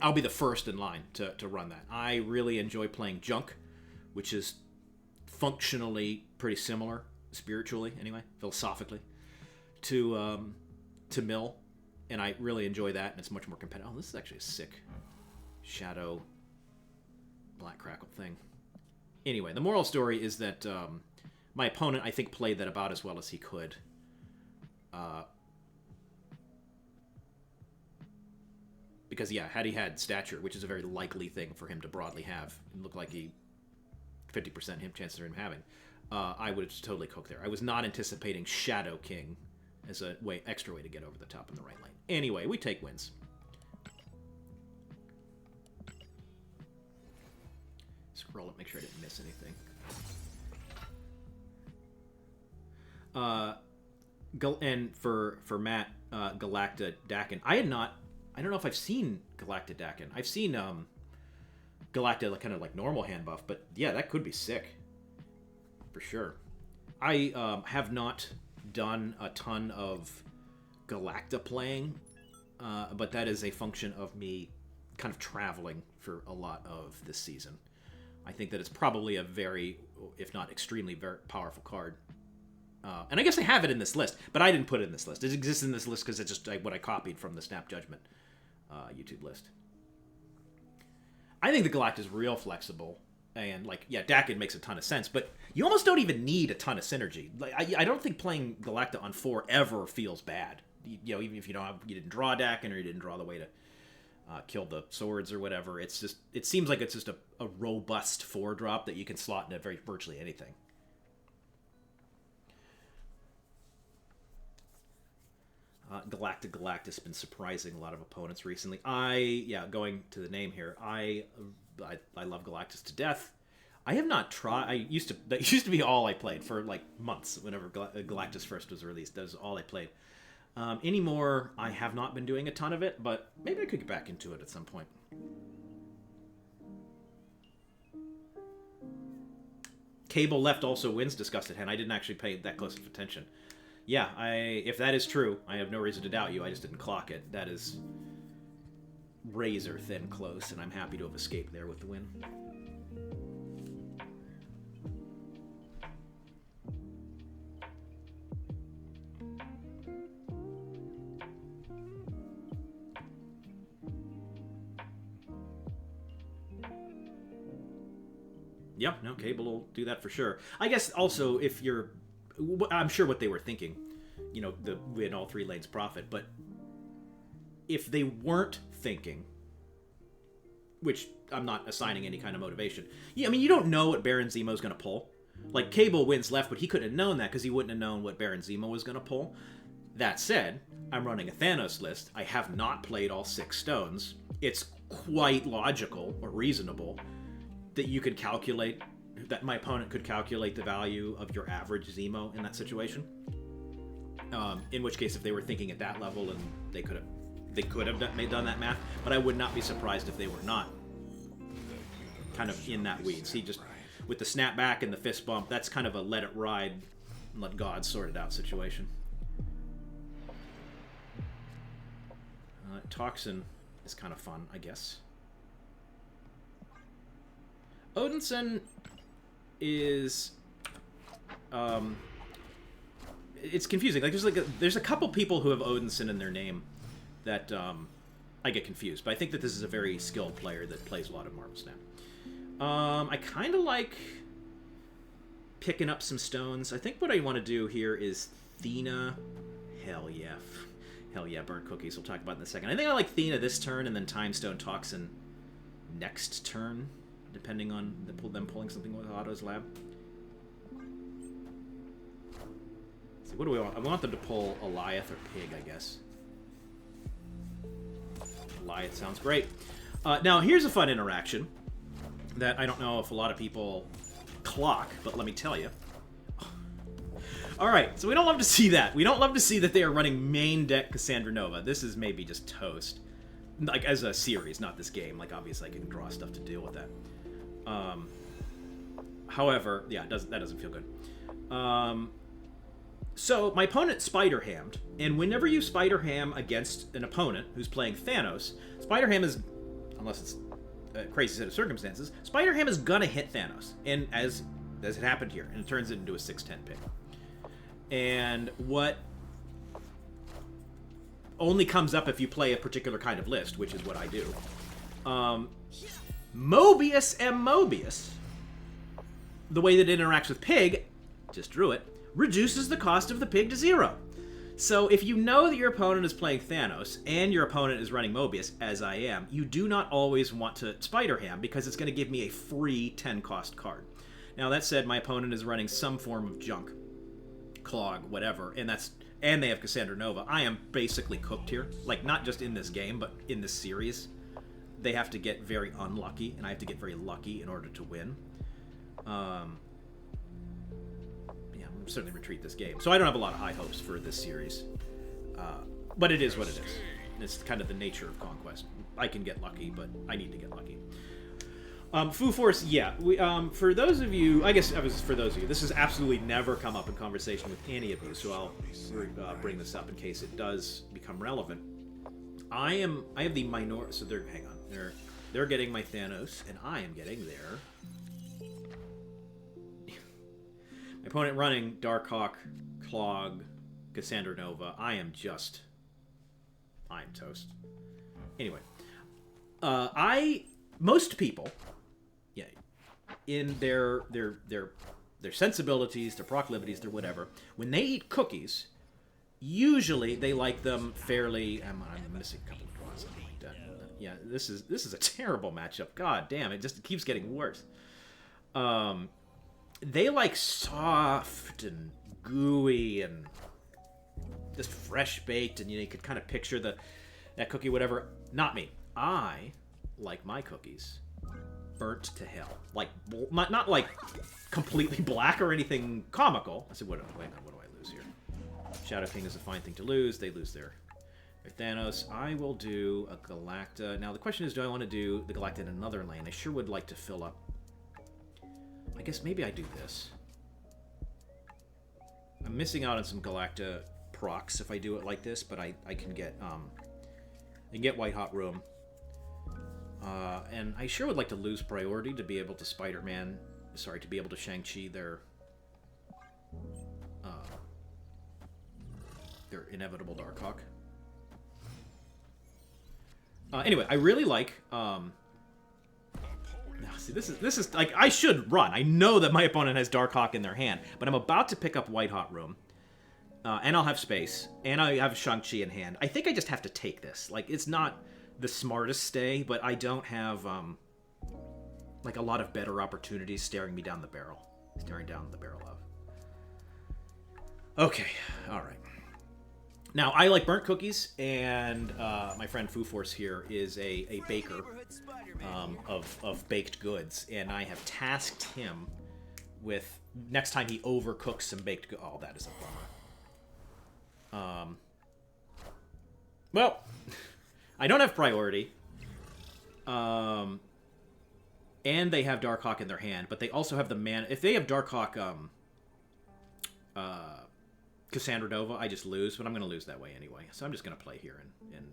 I'll be the first in line to run that. I really enjoy playing Junk, which is functionally pretty similar, spiritually anyway, philosophically, to Mill, and I really enjoy that, and it's much more competitive. Oh, this is actually a sick Shadow Black Crackle thing. Anyway, the moral story is that my opponent, I think, played that about as well as he could. Because, yeah, had he had Stature, which is a very likely thing for him to broadly have, it looked like 50% chances of him having, I would have totally cooked there. I was not anticipating Shadow King as a extra way to get over the top in the right lane. Anyway, we take wins. Scroll up, make sure I didn't miss anything. And for Matt, Galacta Dakin. I don't know if I've seen Galacta Dakin. I've seen Galacta kind of like normal hand buff, but yeah, that could be sick. For sure. I have not done a ton of Galacta playing, but that is a function of me kind of traveling for a lot of this season. I think that it's probably a very, if not extremely, very powerful card. And I guess I have it in this list, but I didn't put it in this list. It exists in this list because it's just what I copied from the Snap Judgment YouTube list. I think the Galacta is real flexible, and like, yeah, Dakin makes a ton of sense, but you almost don't even need a ton of synergy. Like, I don't think playing Galacta on 4 ever feels bad. You know, even if you didn't draw Dakin or you didn't draw the way to kill the swords or whatever. It seems like it's just a robust 4-drop that you can slot into virtually anything. Galactus has been surprising a lot of opponents recently. Going to the name here, I love Galactus to death. I have not tried. That used to be all I played for like months. Whenever Galactus first was released, that was all I played. Anymore, I have not been doing a ton of it, but maybe I could get back into it at some point. Cable left also wins Disgusted Hen. I didn't actually pay that close of attention. Yeah, if that is true, I have no reason to doubt you. I just didn't clock it. That is razor thin close, and I'm happy to have escaped there with the win. Yep, no, Cable will do that for sure. I guess also if you're... I'm sure what they were thinking, you know, the win all 3 lanes profit, but if they weren't thinking, which I'm not assigning any kind of motivation, yeah, I mean, you don't know what Baron Zemo's going to pull. Like, Cable wins left, but he couldn't have known that because he wouldn't have known what Baron Zemo was going to pull. That said, I'm running a Thanos list. I have not played all 6 stones. It's quite logical or reasonable that you could calculate, that my opponent could calculate the value of your average Zemo in that situation. In which case, if they were thinking at that level, and they could have done that math, but I would not be surprised if they were not kind of in that weeds. He just, with the snapback and the fist bump, that's kind of a let it ride and let God sort it out situation. Toxin is kind of fun, I guess. Odinson is, it's confusing. Like there's a couple people who have Odinson in their name that I get confused. But I think that this is a very skilled player that plays a lot of Marvel Snap. I kind of like picking up some stones. I think what I want to do here is Thena. Hell yeah. Hell yeah, burnt cookies. We'll talk about in a second. I think I like Thena this turn and then Time Stone Toxin next turn, depending on them pulling something with Otto's Lab. Let's see, what do we want? I want them to pull Eliath or Pig, I guess. Eliath sounds great. Now, here's a fun interaction that I don't know if a lot of people clock, but let me tell you. Alright, so we don't love to see that. We don't love to see that they are running main deck Cassandra Nova. This is maybe just toast. Like, as a series, not this game. Like, obviously I can draw stuff to deal with that. However, yeah, that doesn't feel good. So, my opponent Spider-Hammed, and whenever you Spider-Ham against an opponent who's playing Thanos, Spider-Ham is, unless it's a crazy set of circumstances, Spider-Ham is gonna hit Thanos, and as it happened here, and it turns it into a 6/10 pick. And what only comes up if you play a particular kind of list, which is what I do. Mobius M. Mobius, the way that it interacts with Pig, just drew it, reduces the cost of the Pig to 0. So if you know that your opponent is playing Thanos and your opponent is running Mobius, as I am, you do not always want to Spider-Ham because it's going to give me a free 10 cost card. Now that said, my opponent is running some form of junk, clog, whatever, and they have Cassandra Nova. I am basically cooked here. Like, not just in this game, but in this series. They have to get very unlucky, and I have to get very lucky in order to win. Yeah, we'll certainly retreat this game. So I don't have a lot of high hopes for this series. But it is what it is. It's kind of the nature of Conquest. I can get lucky, but I need to get lucky. Foo Force, yeah. For those of you, I guess for those of you, this has absolutely never come up in conversation with any of you, so I'll bring this up in case it does become relevant. I have the minority, so hang on, they're getting my Thanos, and I am getting their my opponent running Darkhawk, Clog, Cassandra Nova. I'm toast. Anyway, most people, yeah, in their sensibilities, their proclivities, their whatever, when they eat cookies, usually they like them fairly. I'm missing a couple of draws, something like that. Yeah, this is a terrible matchup. God damn, it just keeps getting worse. They like soft and gooey and just fresh baked, and you could kind of picture that cookie, whatever. Not me. I like my cookies burnt to hell. Like, not like completely black or anything comical. I said, what do I lose here? Shadow King is a fine thing to lose. They lose their Thanos. I will do a Galacta. Now, the question is, do I want to do the Galacta in another lane? I sure would like to fill up. I guess maybe I do this. I'm missing out on some Galacta procs if I do it like this, but I can get White Hot Room. And I sure would like to lose priority to be able to Spider-Man... Sorry, to be able to Shang-Chi their inevitable Darkhawk. Anyway, I really like... see, this is like, I should run. I know that my opponent has Darkhawk in their hand, but I'm about to pick up White Hot Room. And I'll have space, and I have Shang-Chi in hand. I think I just have to take this. Like, it's not the smartest stay, but I don't have, like, a lot of better opportunities staring down the barrel of. Okay, alright. Now, I like burnt cookies, and my friend Foo Force here is a baker of baked goods, and I have tasked him with, next time he overcooks some baked goods. Oh, that is a bummer. Well, I don't have priority. And they have Darkhawk in their hand, but they also have the man. If they have Darkhawk, Cassandra Nova, I just lose, but I'm going to lose that way anyway. So I'm just going to play here and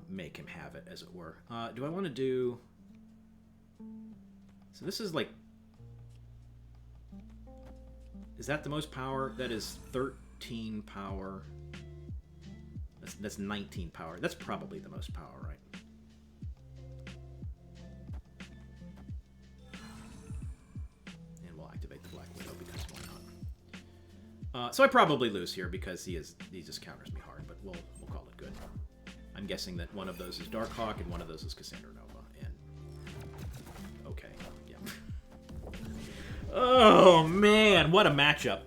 make him have it, as it were. Do I want to do... So this is like... Is that the most power? That is 13 power. That's 19 power. That's probably the most power, right? And we'll activate the Black Widow because why not? So I probably lose here because he just counters me hard, but we'll call it good. I'm guessing that one of those is Darkhawk and one of those is Cassandra Nova. And okay, yeah. Oh man, what a matchup!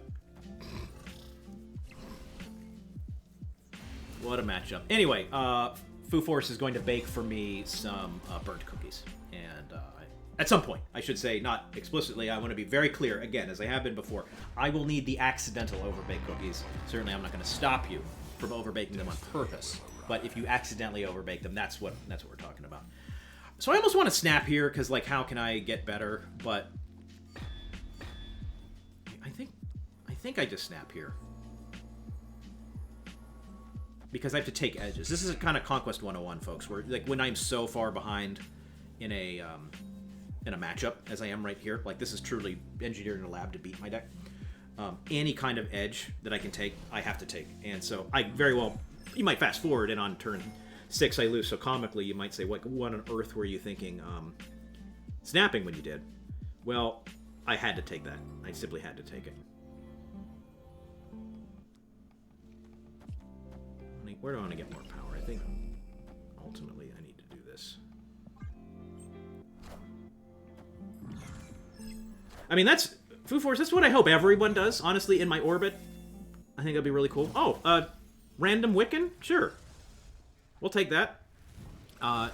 What a matchup. Anyway, Foo Force is going to bake for me some burnt cookies. And at some point, I should say, not explicitly, I want to be very clear, again, as I have been before, I will need the accidental overbaked cookies. Certainly, I'm not going to stop you from overbaking them on purpose. But if you accidentally overbake them, that's what we're talking about. So I almost want to snap here, because, like, how can I get better? But I think I just snap here. Because I have to take edges. This is a kind of Conquest 101, folks, where, like, when I'm so far behind in a matchup, as I am right here, like, this is truly engineered in a lab to beat my deck. Any kind of edge that I can take, I have to take. And so I very well, you might fast forward, and on turn 6 I lose. So comically, you might say, what on earth were you thinking snapping when you did? Well, I had to take that. I simply had to take it. Where do I want to get more power? I think ultimately I need to do this. I mean, that's Foo Force. That's what I hope everyone does, honestly, in my orbit. I think that'd be really cool. Oh, random Wiccan? Sure. We'll take that.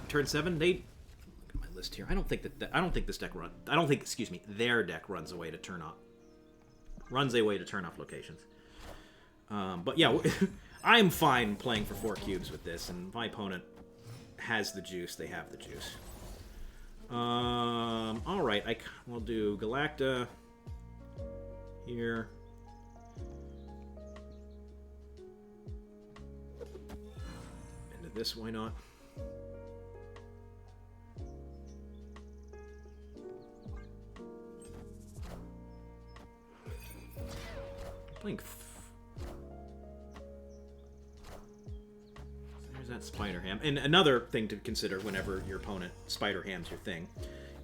Turn 7, they... Look at my list here. I don't think this deck run... I don't think, excuse me, their deck runs away to turn off... Runs away to turn off locations. But yeah... I'm fine playing for 4 cubes with this, and my opponent has the juice. They have the juice. Alright, we'll do Galacta here. Into this, why not? Playing... That Spider Ham. And another thing to consider whenever your opponent Spider Hams your thing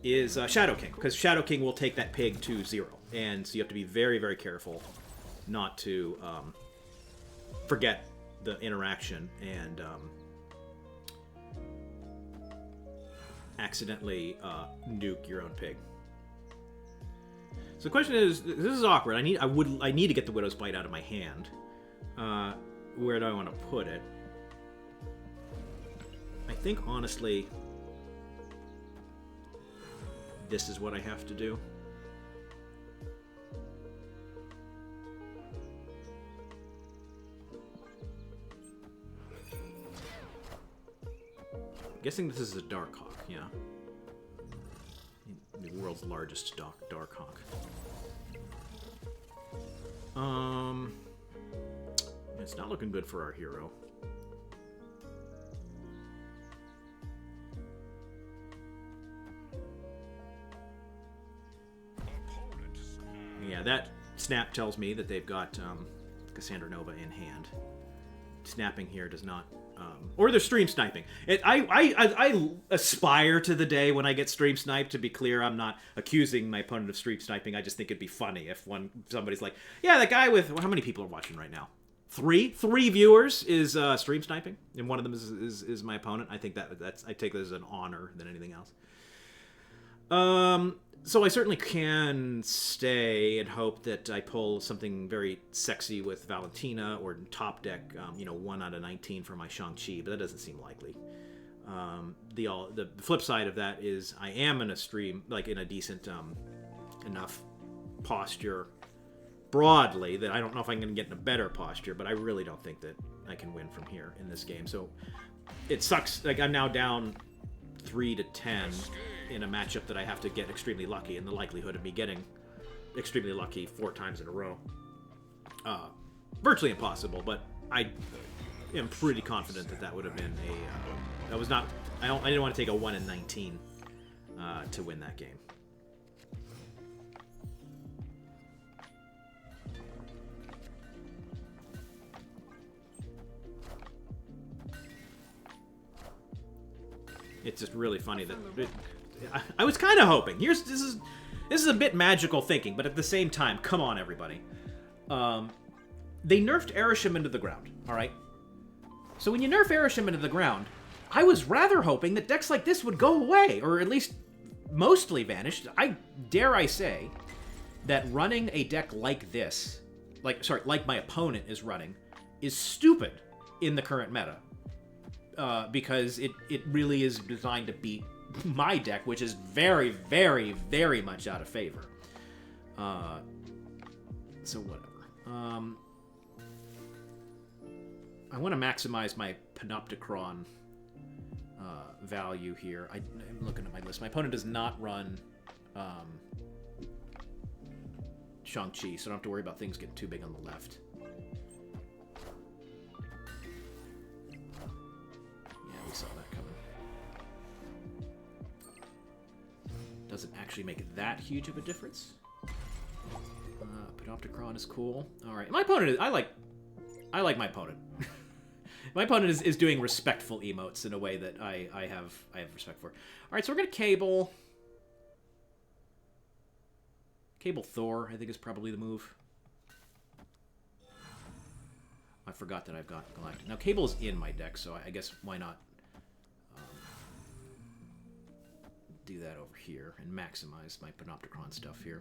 is Shadow King, because Shadow King will take that pig to 0, and so you have to be very, very careful not to forget the interaction and accidentally nuke your own pig. So the question is, this is awkward. I need to get the Widow's Bite out of my hand. Where do I want to put it? I think, honestly, this is what I have to do. Guessing this is a Darkhawk, yeah. The world's largest Darkhawk. It's not looking good for our hero. Yeah, that snap tells me that they've got Cassandra Nova in hand. Snapping here does not... or they're stream sniping. I aspire to the day when I get stream sniped. To be clear, I'm not accusing my opponent of stream sniping. I just think it'd be funny if somebody's like, yeah, that guy with... How many people are watching right now? Three viewers is stream sniping, and one of them is my opponent. I think that's I take that as an honor than anything else. So I certainly can stay and hope that I pull something very sexy with Valentina or top deck, 1 out of 19 for my Shang-Chi, but that doesn't seem likely. The flip side of that is I am in a stream, like in a decent enough posture broadly that I don't know if I'm going to get in a better posture, but I really don't think that I can win from here in this game. So it sucks. Like I'm now down 3-10 in a matchup that I have to get extremely lucky, and the likelihood of me getting extremely lucky 4 times in a row, virtually impossible. But I am pretty confident that would have been a that was not. I didn't want to take a 1 in 19 to win that game. It's just really funny that I was kind of hoping. This is a bit magical thinking, but at the same time, come on, everybody. They nerfed Arishem into the ground. All right. So when you nerf Arishem into the ground, I was rather hoping that decks like this would go away, or at least mostly vanish. Dare I say that running a deck like this, like my opponent is running, is stupid in the current meta. Because it really is designed to beat my deck, which is very, very, very much out of favor. So whatever. I want to maximize my Panopticon value here. I'm looking at my list. My opponent does not run Shang-Chi, so I don't have to worry about things getting too big on the left. Saw that coming. Doesn't actually make that huge of a difference. Panopticon is cool. All right, my opponent is. I like my opponent. My opponent is doing respectful emotes in a way that I have respect for. All right, so we're gonna cable Thor. I think is probably the move. I forgot that I've got Galactic. Now Cable is in my deck, so I guess why not do that over here and maximize my Panopticon stuff here.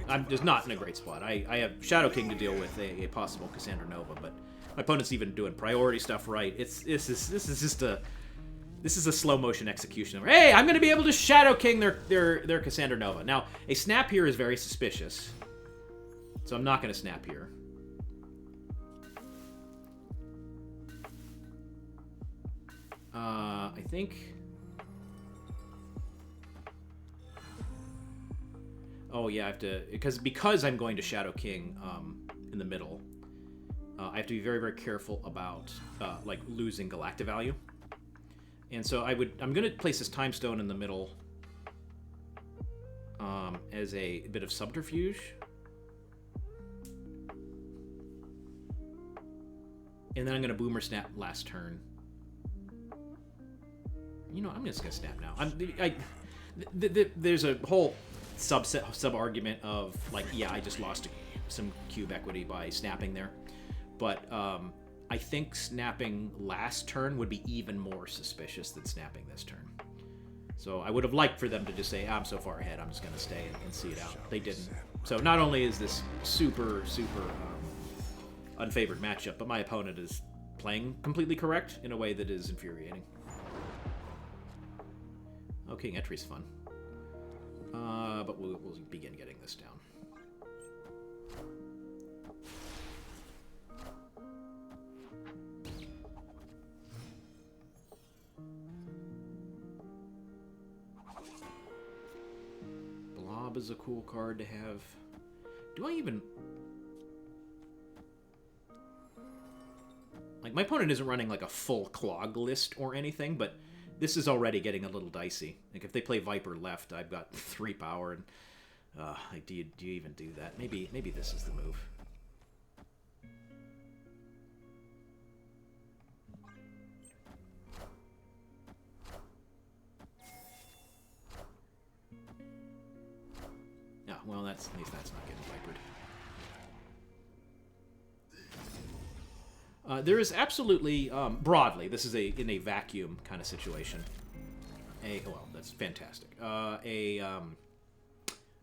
I'm just not in a great spot. I have Shadow King to deal with a possible Cassandra Nova, but my opponent's even doing priority stuff right. This is a slow motion execution of, hey, I'm going to be able to Shadow King their Cassandra Nova. Now a snap here is very suspicious, so I'm not going to snap here. I think... Oh, yeah, I have to... Because I'm going to Shadow King in the middle, I have to be very, very careful about, losing Galactic value. And so I'm going to place this Time Stone in the middle as a bit of subterfuge. And then I'm going to Boomer Snap last turn. You know, I'm just gonna snap now. There's a whole sub-argument of like, yeah, I just lost some cube equity by snapping there, but I think snapping last turn would be even more suspicious than snapping this turn. So I would have liked for them to just say, I'm so far ahead, I'm just gonna stay and see it out. They didn't. So not only is this super unfavored matchup, but my opponent is playing completely correct in a way that is infuriating. Oh, King Entry's fun. But we'll begin getting this down. Blob is a cool card to have. Do I even... Like, my opponent isn't running, like, a full Clog list or anything, but this is already getting a little dicey. Like, if they play Viper left, I've got 3 power, and... like, do you even do that? Maybe this is the move. Yeah, well, at least that's not getting vipered. There is absolutely, broadly, this is in a vacuum kind of situation. Well, that's fantastic.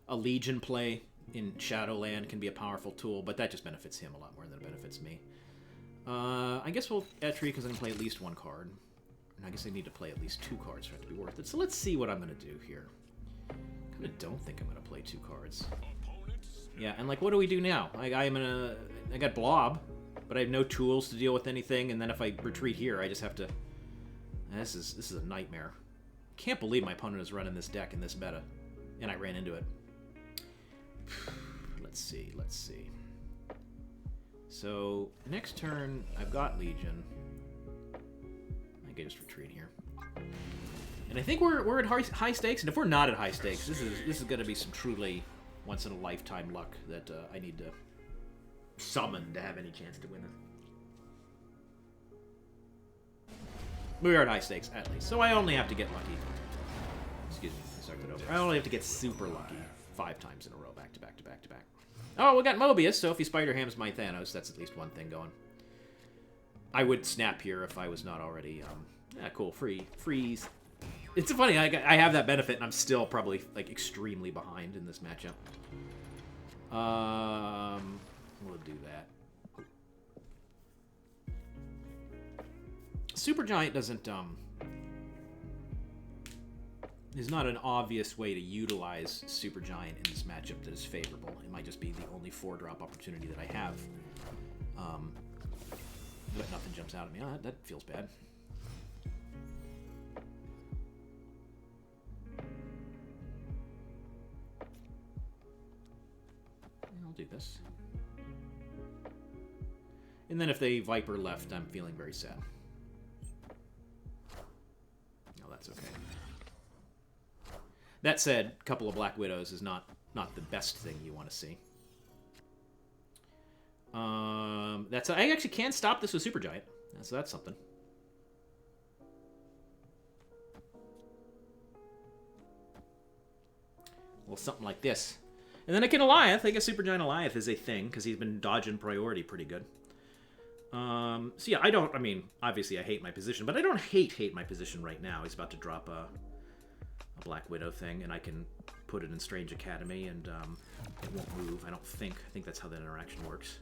A Legion play in Shadowland can be a powerful tool, but that just benefits him a lot more than it benefits me. I guess we'll Etri because I can play at least 1 card. And I guess I need to play at least 2 cards for it to be worth it. So let's see what I'm going to do here. I kind of don't think I'm going to play 2 cards. Yeah, and like, what do we do now? I got Blob, but I have no tools to deal with anything, and then if I retreat here, I just have to... This is a nightmare. Can't believe my opponent is running this deck in this meta, and I ran into it. Let's see. So, next turn, I've got Legion. I can just retreat here. And I think we're at high stakes, and if we're not at high stakes, this is going to be some truly once-in-a-lifetime luck that I need to summon to have any chance to win it. We are at high stakes, at least. So I only have to get lucky. Excuse me, I started over. I only have to get super lucky 5 times in a row, back to back to back to back. Oh, we got Mobius, so if he Spider-Hams my Thanos, that's at least one thing going. I would snap here if I was not already, yeah, cool, freeze. It's funny, I have that benefit, and I'm still probably, like, extremely behind in this matchup. We'll do that. Supergiant doesn't, is not an obvious way to utilize Supergiant in this matchup that is favorable. It might just be the only 4-drop opportunity that I have. But nothing jumps out at me. Oh, that feels bad. I'll do this. And then if they Viper left, I'm feeling very sad. No, that's okay. That said, a couple of Black Widows is not the best thing you want to see. I actually can stop this with Supergiant, so that's something. Well, something like this. And then I can Alioth. I guess Supergiant Alioth is a thing, because he's been dodging priority pretty good. So yeah, I mean, obviously I hate my position, but I don't hate my position right now. He's about to drop a Black Widow thing, and I can put it in Strange Academy, and it won't move, I don't think. I think that's how that interaction works.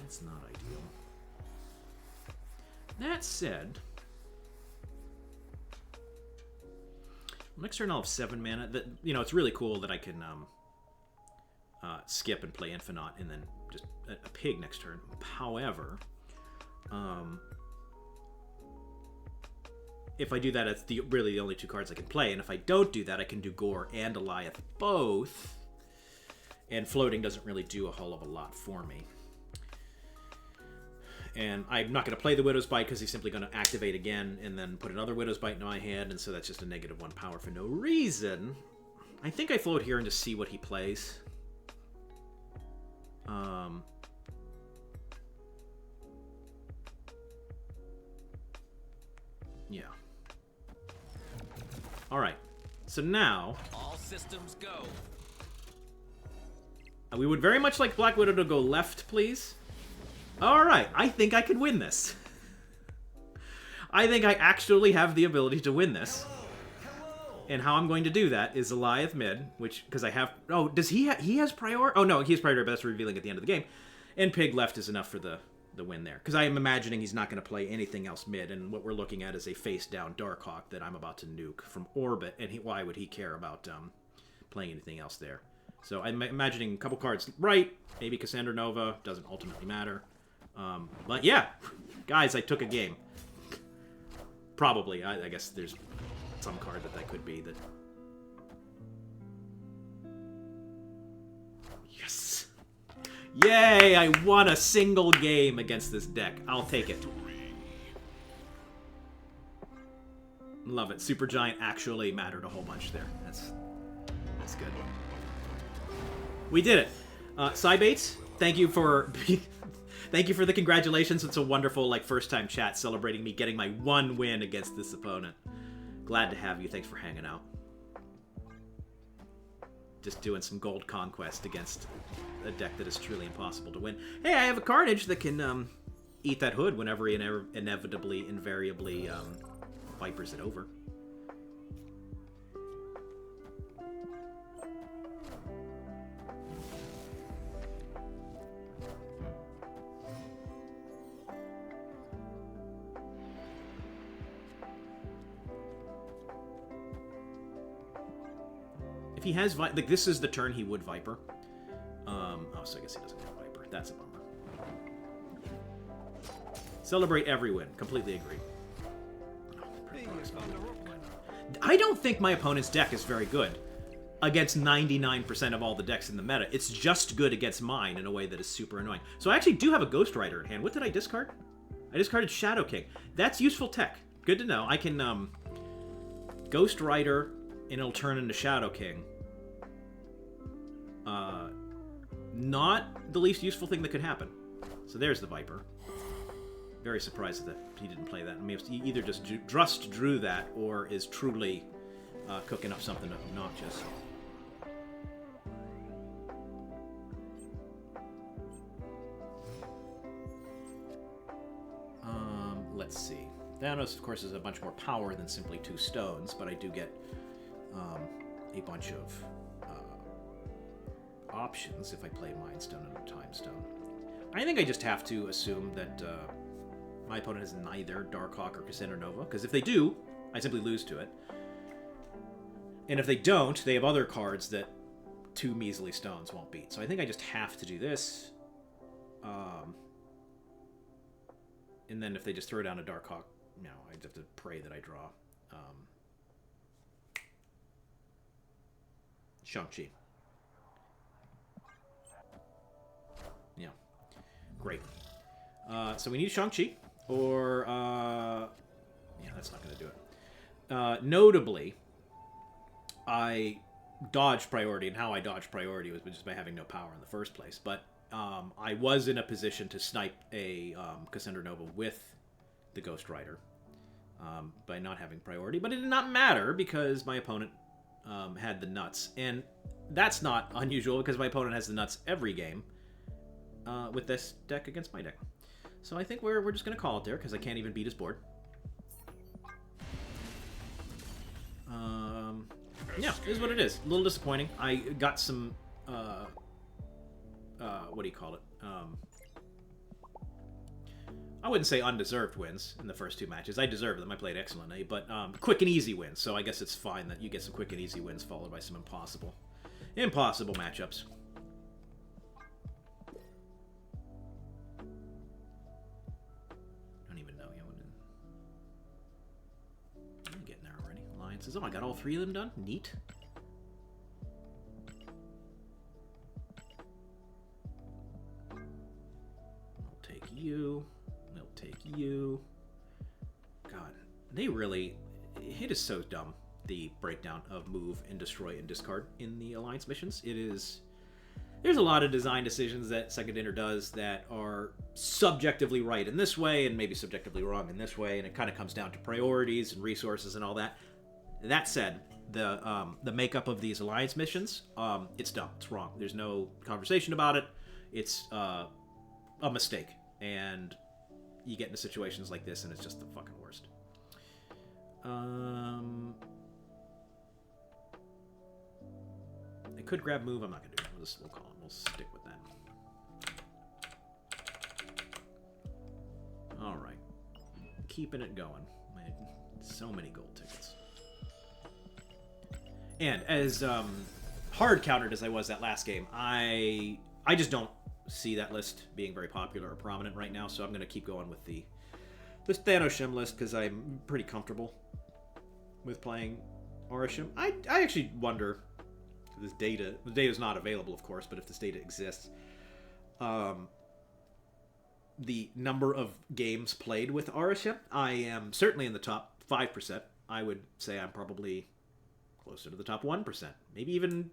That's not ideal. That said, next turn I'll have 7 mana. That, you know, it's really cool that I can skip and play Infinite and then just a pig next turn. However, if I do that, it's really the only 2 cards I can play. And if I don't do that, I can do Gore and Alioth both. And floating doesn't really do a whole of a lot for me. And I'm not going to play the Widow's Bite because he's simply going to activate again and then put another Widow's Bite into my hand, and so that's just a -1 power for no reason. I think I float here and just see what he plays. Yeah. Alright. So now... All systems go. We would very much like Black Widow to go left, please. Alright, I think I can win this. I think I actually have the ability to win this. And how I'm going to do that is Alioth mid, which, because I have... Oh, does he has priority? Oh, no, he has priority, but that's revealing at the end of the game. And Pig left is enough for the win there. Because I am imagining he's not going to play anything else mid, and what we're looking at is a face-down Darkhawk that I'm about to nuke from orbit, and why would he care about playing anything else there? So I'm imagining a couple cards right, maybe Cassandra Nova, doesn't ultimately matter. But yeah, Guys, I took a game. Probably. I guess there's some card that could be that... Yes! Yay! I won a single game against this deck. I'll take it. Love it. Supergiant actually mattered a whole bunch there. That's good. We did it. Cybates, thank you for thank you for the congratulations. It's a wonderful first time chat celebrating me getting my one win against this opponent. Glad to have you. Thanks for hanging out. Just doing some gold conquest against a deck that is truly impossible to win. Hey, I have a Carnage that can eat that hood whenever he invariably vipers it over. If he has this is the turn he would Viper. Oh, so I guess he doesn't have Viper. That's a bummer. Celebrate every win. Completely agree. I don't think my opponent's deck is very good against 99% of all the decks in the meta. It's just good against mine in a way that is super annoying. So I actually do have a Ghost Rider in hand. What did I discard? I discarded Shadow King. That's useful tech. Good to know. I can Ghost Rider and it'll turn into Shadow King. Not the least useful thing that could happen. So there's the Viper. Very surprised that he didn't play that. I mean, he either just drew that or is truly cooking up something obnoxious. Let's see. Thanos, of course, is a bunch more power than simply 2 stones, but I do get a bunch of options if I play Mind Stone and Time Stone. I think I just have to assume that my opponent has neither Darkhawk or Cassandra Nova, because if they do, I simply lose to it. And if they don't, they have other cards that 2 measly stones won't beat. So I think I just have to do this. And then if they just throw down a Darkhawk, no, I have to pray that I draw Shang-Chi. Yeah. Great. So we need Shang-Chi, or... yeah, that's not going to do it. Notably, I dodged priority, and how I dodged priority was just by having no power in the first place. But I was in a position to snipe a Cassandra Nova with the Ghost Rider by not having priority. But it did not matter because my opponent had the nuts. And that's not unusual because my opponent has the nuts every game with this deck against my deck. So I think we're just going to call it there because I can't even beat his board. Yeah, it is what it is. A little disappointing. I got some, what do you call it? I wouldn't say undeserved wins in the first 2 matches. I deserved them. I played excellently, but quick and easy wins. So I guess it's fine that you get some quick and easy wins followed by some impossible matchups. I don't even know. I'm getting there already. Alliances. Oh, I got all 3 of them done. Neat. I'll take you. I'll take you. God, they really... It is so dumb, the breakdown of move and destroy and discard in the Alliance missions. It is... There's a lot of design decisions that Second Dinner does that are subjectively right in this way and maybe subjectively wrong in this way, and it kind of comes down to priorities and resources and all that. That said, the makeup of these Alliance missions, it's dumb. It's wrong. There's no conversation about it. It's a mistake. And you get into situations like this, and it's just the fucking worst. I could grab move. I'm not going to do it. We'll call it. We'll stick with that. All right. Keeping it going. So many gold tickets. And as hard countered as I was that last game, I just don't see that list being very popular or prominent right now, so I'm going to keep going with the the Thanos list because I'm pretty comfortable with playing Orishim. I actually wonder if this data... The data is not available, of course, but if this data exists... the number of games played with Orishim, I am certainly in the top 5%. I would say I'm probably closer to the top 1%. Maybe even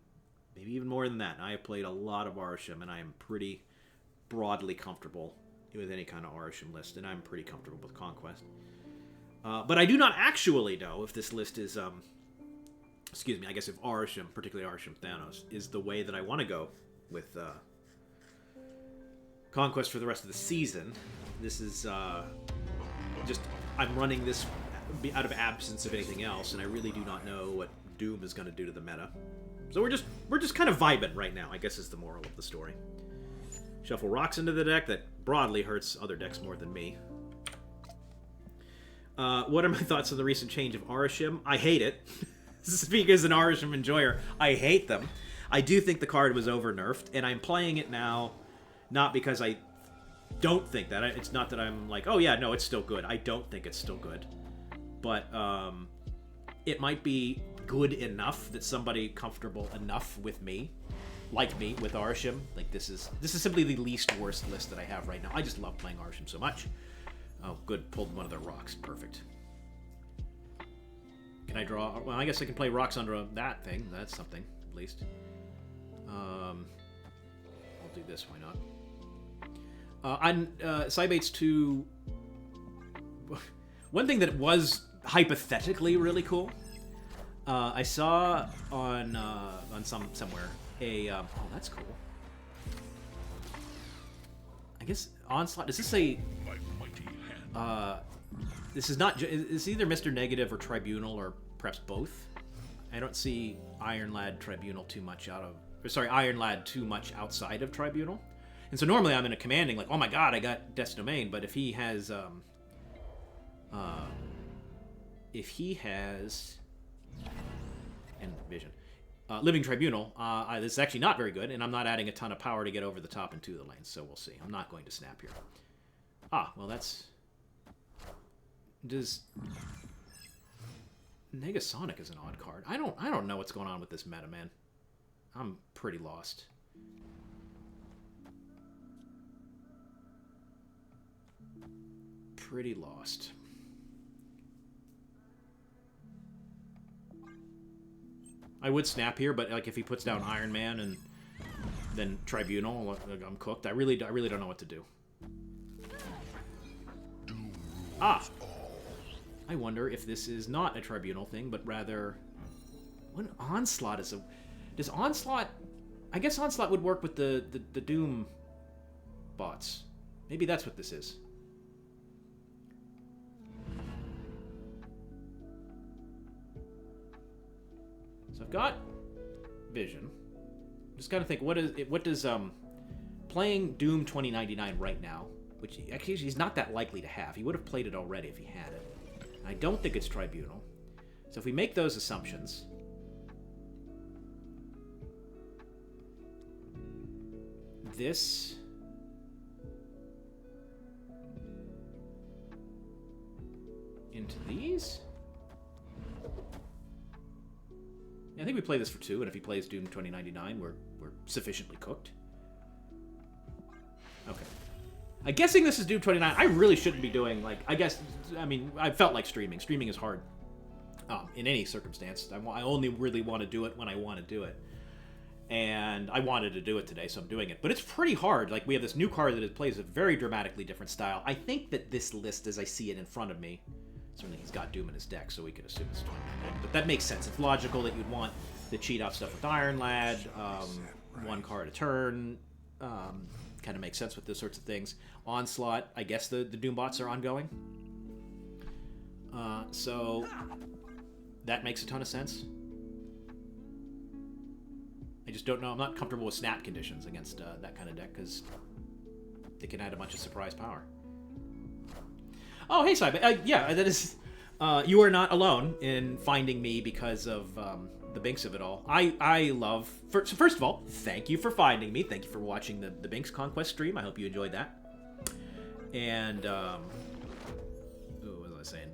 more than that. I have played a lot of Orishim, and I am pretty broadly comfortable with any kind of Orishim list, and I'm pretty comfortable with Conquest. But I do not actually know if this list is, excuse me, I guess if Orishim, particularly Orishim Thanos, is the way that I want to go with Conquest for the rest of the season. This is just, I'm running this out of absence of anything else, and I really do not know what Doom is going to do to the meta. So we're just kind of vibing right now, I guess is the moral of the story. Shuffle rocks into the deck. That broadly hurts other decks more than me. What are my thoughts on the recent change of Orishim? I hate it. Speaking as an Orishim enjoyer, I hate them. I do think the card was over-nerfed, and I'm playing it now not because I don't think that. It's not that I'm like, oh yeah, no, it's still good. I don't think it's still good. But it might be good enough that somebody comfortable enough with me, like me, with Orishim. Like, this is simply the least worst list that I have right now. I just love playing Orishim so much. Oh, good. Pulled one of their rocks. Perfect. Can I draw? Well, I guess I can play rocks under that thing. That's something, at least. I'll do this. Why not? On Cybates 2... One thing that was hypothetically really cool, I saw on somewhere a... oh, that's cool. I guess Onslaught... Does this say... this is not... It's either Mr. Negative or Tribunal, or perhaps both. I don't see Iron Lad Tribunal too much out of... Sorry, Iron Lad too much outside of Tribunal. And so normally I'm in a commanding, like, oh my god, I got Death's Domain, but if he has... and Vision, Living Tribunal, this is actually not very good, and I'm not adding a ton of power to get over the top into the lanes, so we'll see. I'm not going to snap here. Ah, well that's... Does... Negasonic is an odd card. I don't know what's going on with this meta, man. I'm pretty lost. Pretty lost. I would snap here, but like if he puts down Iron Man and then Tribunal, I'm cooked. I really don't know what to do. Ah! I wonder if this is not a Tribunal thing, but rather... What Onslaught is a... Does Onslaught... I guess Onslaught would work with the Doom bots. Maybe that's what this is. So I've got Vision. Just gotta think, what does playing Doom 2099 right now, which actually he's not that likely to have. He would have played it already if he had it. And I don't think it's Tribunal. So if we make those assumptions, this into these. I think we play this for 2, and if he plays Doom 2099, we're sufficiently cooked. Okay. I'm guessing this is Doom 29. I really shouldn't be doing, like, I mean, I felt like streaming. Streaming is hard in any circumstance. I only really want to do it when I want to do it. And I wanted to do it today, so I'm doing it. But it's pretty hard. Like, we have this new card that plays a very dramatically different style. I think that this list, as I see it in front of me, certainly he's got Doom in his deck, so we could assume it's 29. But that makes sense. It's logical that you'd want to cheat out stuff with Iron Lad, one card a turn. Kind of makes sense with those sorts of things. Onslaught, I guess the Doom bots are ongoing. So that makes a ton of sense. I just don't know. I'm not comfortable with snap conditions against that kind of deck, because they can add a bunch of surprise power. Oh, hey, Simon. Yeah, that is... you are not alone in finding me because of the Binks of it all. I love... First of all, thank you for finding me. Thank you for watching the Binks Conquest stream. I hope you enjoyed that. And was I saying?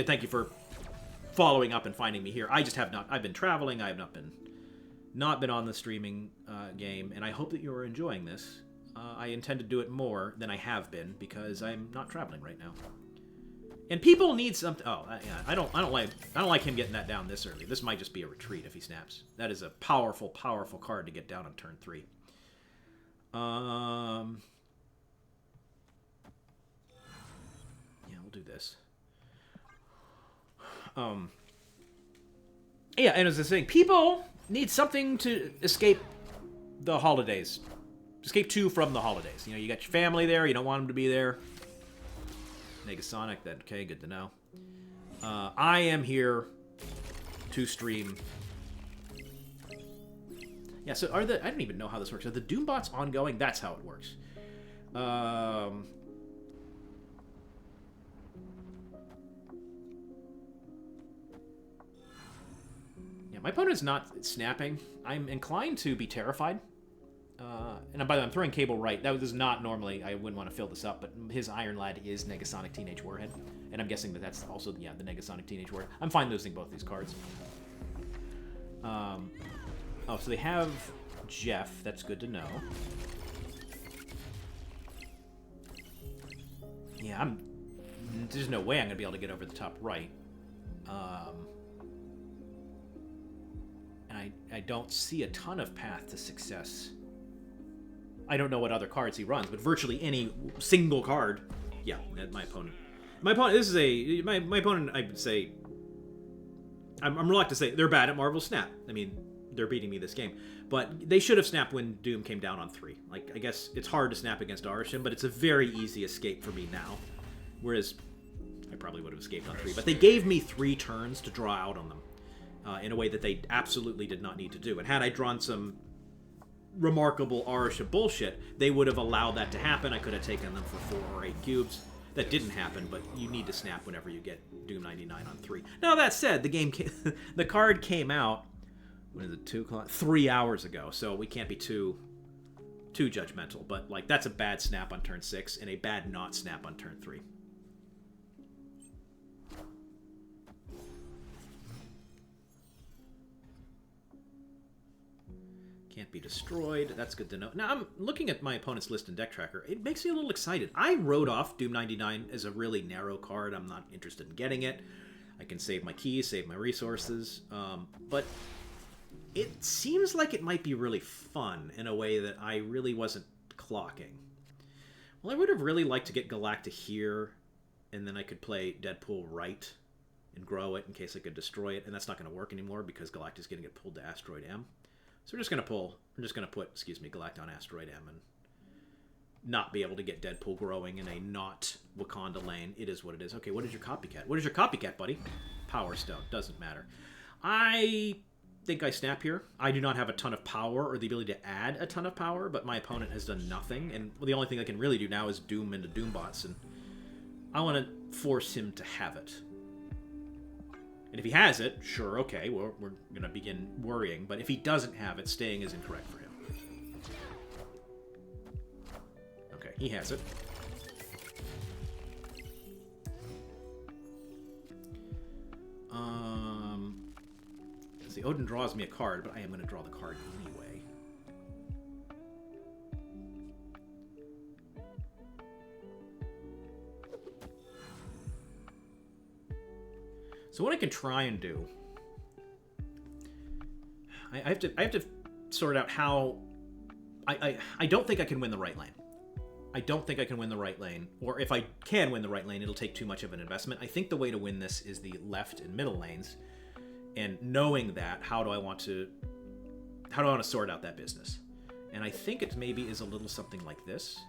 Thank you for following up and finding me here. I just have not. I've been traveling. I have not been on the streaming game, and I hope that you are enjoying this. I intend to do it more than I have been because I'm not traveling right now. And people need something. Oh, yeah. I don't like him getting that down this early. This might just be a retreat if he snaps. That is a powerful, powerful card to get down on turn 3. Yeah, we'll do this. Yeah, and as I was saying, people need something to escape the holidays. Escape to from the holidays. You know, you got your family there. You don't want them to be there. Negasonic, that okay, good to know. I am here to stream. Yeah, so I don't even know how this works. Are the Doombots ongoing? That's how it works. Yeah, my opponent's not snapping. I'm inclined to be terrified. And by the way, I'm throwing Cable right. That was not normally, I wouldn't want to fill this up, but his Iron Lad is Negasonic Teenage Warhead. And I'm guessing that that's also, yeah, the Negasonic Teenage Warhead. I'm fine losing both these cards. Oh, so they have Jeff. That's good to know. Yeah, there's no way I'm going to be able to get over the top right. And I don't see a ton of path to success. I don't know what other cards he runs, but virtually any single card. Yeah, my opponent. This is my opponent, I would say, I'm reluctant to say they're bad at Marvel Snap. I mean, they're beating me this game. But they should have snapped when Doom came down on 3. Like, I guess it's hard to snap against Arishem, but it's a very easy escape for me now. Whereas, I probably would have escaped on 3. But they gave me 3 turns to draw out on them. In a way that they absolutely did not need to do. And had I drawn some remarkable Arishem bullshit, they would have allowed that to happen. I could have taken them for 4 or 8 cubes. That didn't happen, but you need to snap whenever you get Doom 99 on 3. Now, that said, the card came out, when is it, 2 o'clock? 3 hours ago, so we can't be too judgmental. But, like, that's a bad snap on turn 6 and a bad not snap on turn 3. Can't be destroyed. That's good to know. Now, I'm looking at my opponent's list in Deck Tracker. It makes me a little excited. I wrote off Doom 99 as a really narrow card. I'm not interested in getting it. I can save my keys, save my resources. But it seems like it might be really fun in a way that I really wasn't clocking. Well, I would have really liked to get Galacta here, and then I could play Deadpool right and grow it in case I could destroy it. And that's not going to work anymore because Galacta's going to get pulled to Asteroid M. So we're just going to put, Galacta on Asteroid M and not be able to get Deadpool growing in a not Wakanda lane. It is what it is. Okay, what is your copycat? What is your copycat, buddy? Power Stone. Doesn't matter. I think I snap here. I do not have a ton of power or the ability to add a ton of power, but my opponent has done nothing. And the only thing I can really do now is Doom into Doombots. And I want to force him to have it. And if he has it, sure, okay, we're going to begin worrying. But if he doesn't have it, staying is incorrect for him. Okay, he has it. See, Odin draws me a card, but I am going to draw the card anyway. So what I can try and do, I have to sort out how. I don't think I can win the right lane. I don't think I can win the right lane, or if I can win the right lane, it'll take too much of an investment. I think the way to win this is the left and middle lanes, and knowing that, how do I want to sort out that business? And I think it maybe is a little something like this.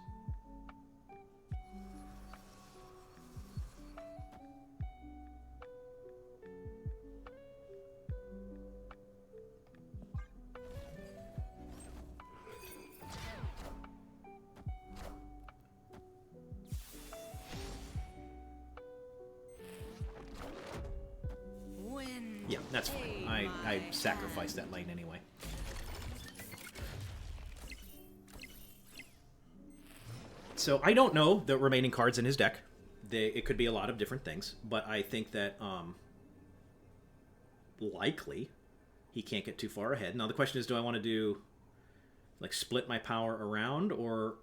Yeah, that's fine. I sacrificed that lane anyway. So I don't know the remaining cards in his deck. It could be a lot of different things, but I think that likely he can't get too far ahead. Now the question is, do I want to do like split my power around or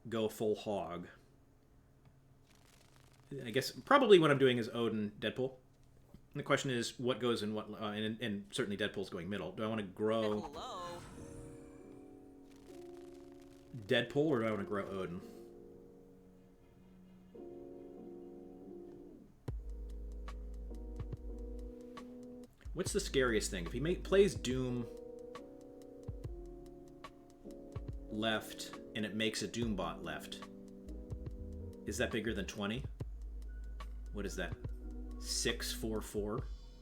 go full hog? I guess probably what I'm doing is Odin, Deadpool. And the question is, what goes in what, and certainly Deadpool's going middle. Do I want to grow Deadpool or do I want to grow Odin? What's the scariest thing? If he plays Doom left and it makes a Doombot left, is that bigger than 20? What is that? 6, 4, 4?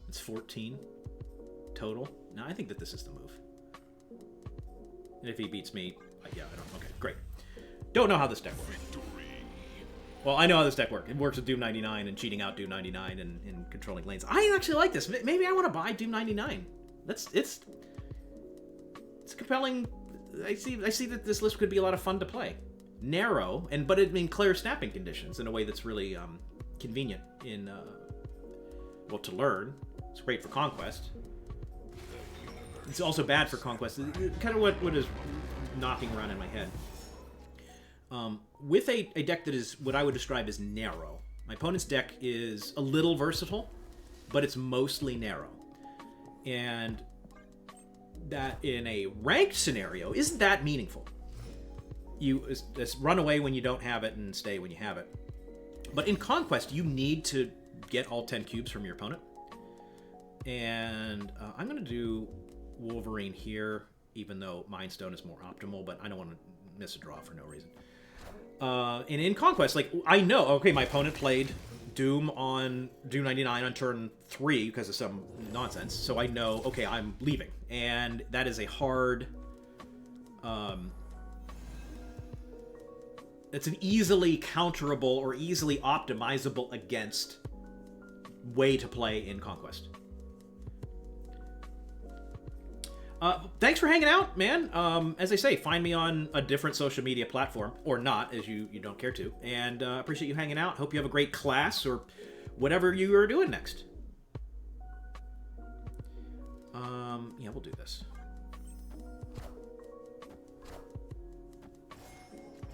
It's 14 total. No, I think that this is the move. And if he beats me, yeah, I don't. Okay, great. Don't know how this deck works. Well, I know how this deck works. It works with Doom 99 and cheating out Doom 99 and controlling lanes. I actually like this. Maybe I want to buy Doom 99. It's compelling. I see that this list could be a lot of fun to play. Narrow, but it in clear snapping conditions in a way that's really convenient in well, to learn. It's great for Conquest. It's also bad for Conquest. Kind of what is knocking around in my head. With a deck that is what I would describe as narrow. My opponent's deck is a little versatile, but it's mostly narrow. And that in a ranked scenario isn't that meaningful. You just run away when you don't have it and stay when you have it. But in Conquest, you need to get all 10 cubes from your opponent. And I'm going to do Wolverine here, even though Mind Stone is more optimal, but I don't want to miss a draw for no reason. And in Conquest, like, I know, okay, my opponent played Doom 99 on turn 3 because of some nonsense, so I know, okay, I'm leaving. And that is a hard... it's an easily counterable or easily optimizable against way to play in Conquest. Thanks for hanging out, man. As I say, find me on a different social media platform, or not, as you don't care to. And appreciate you hanging out. Hope you have a great class, or whatever you are doing next. Yeah, we'll do this.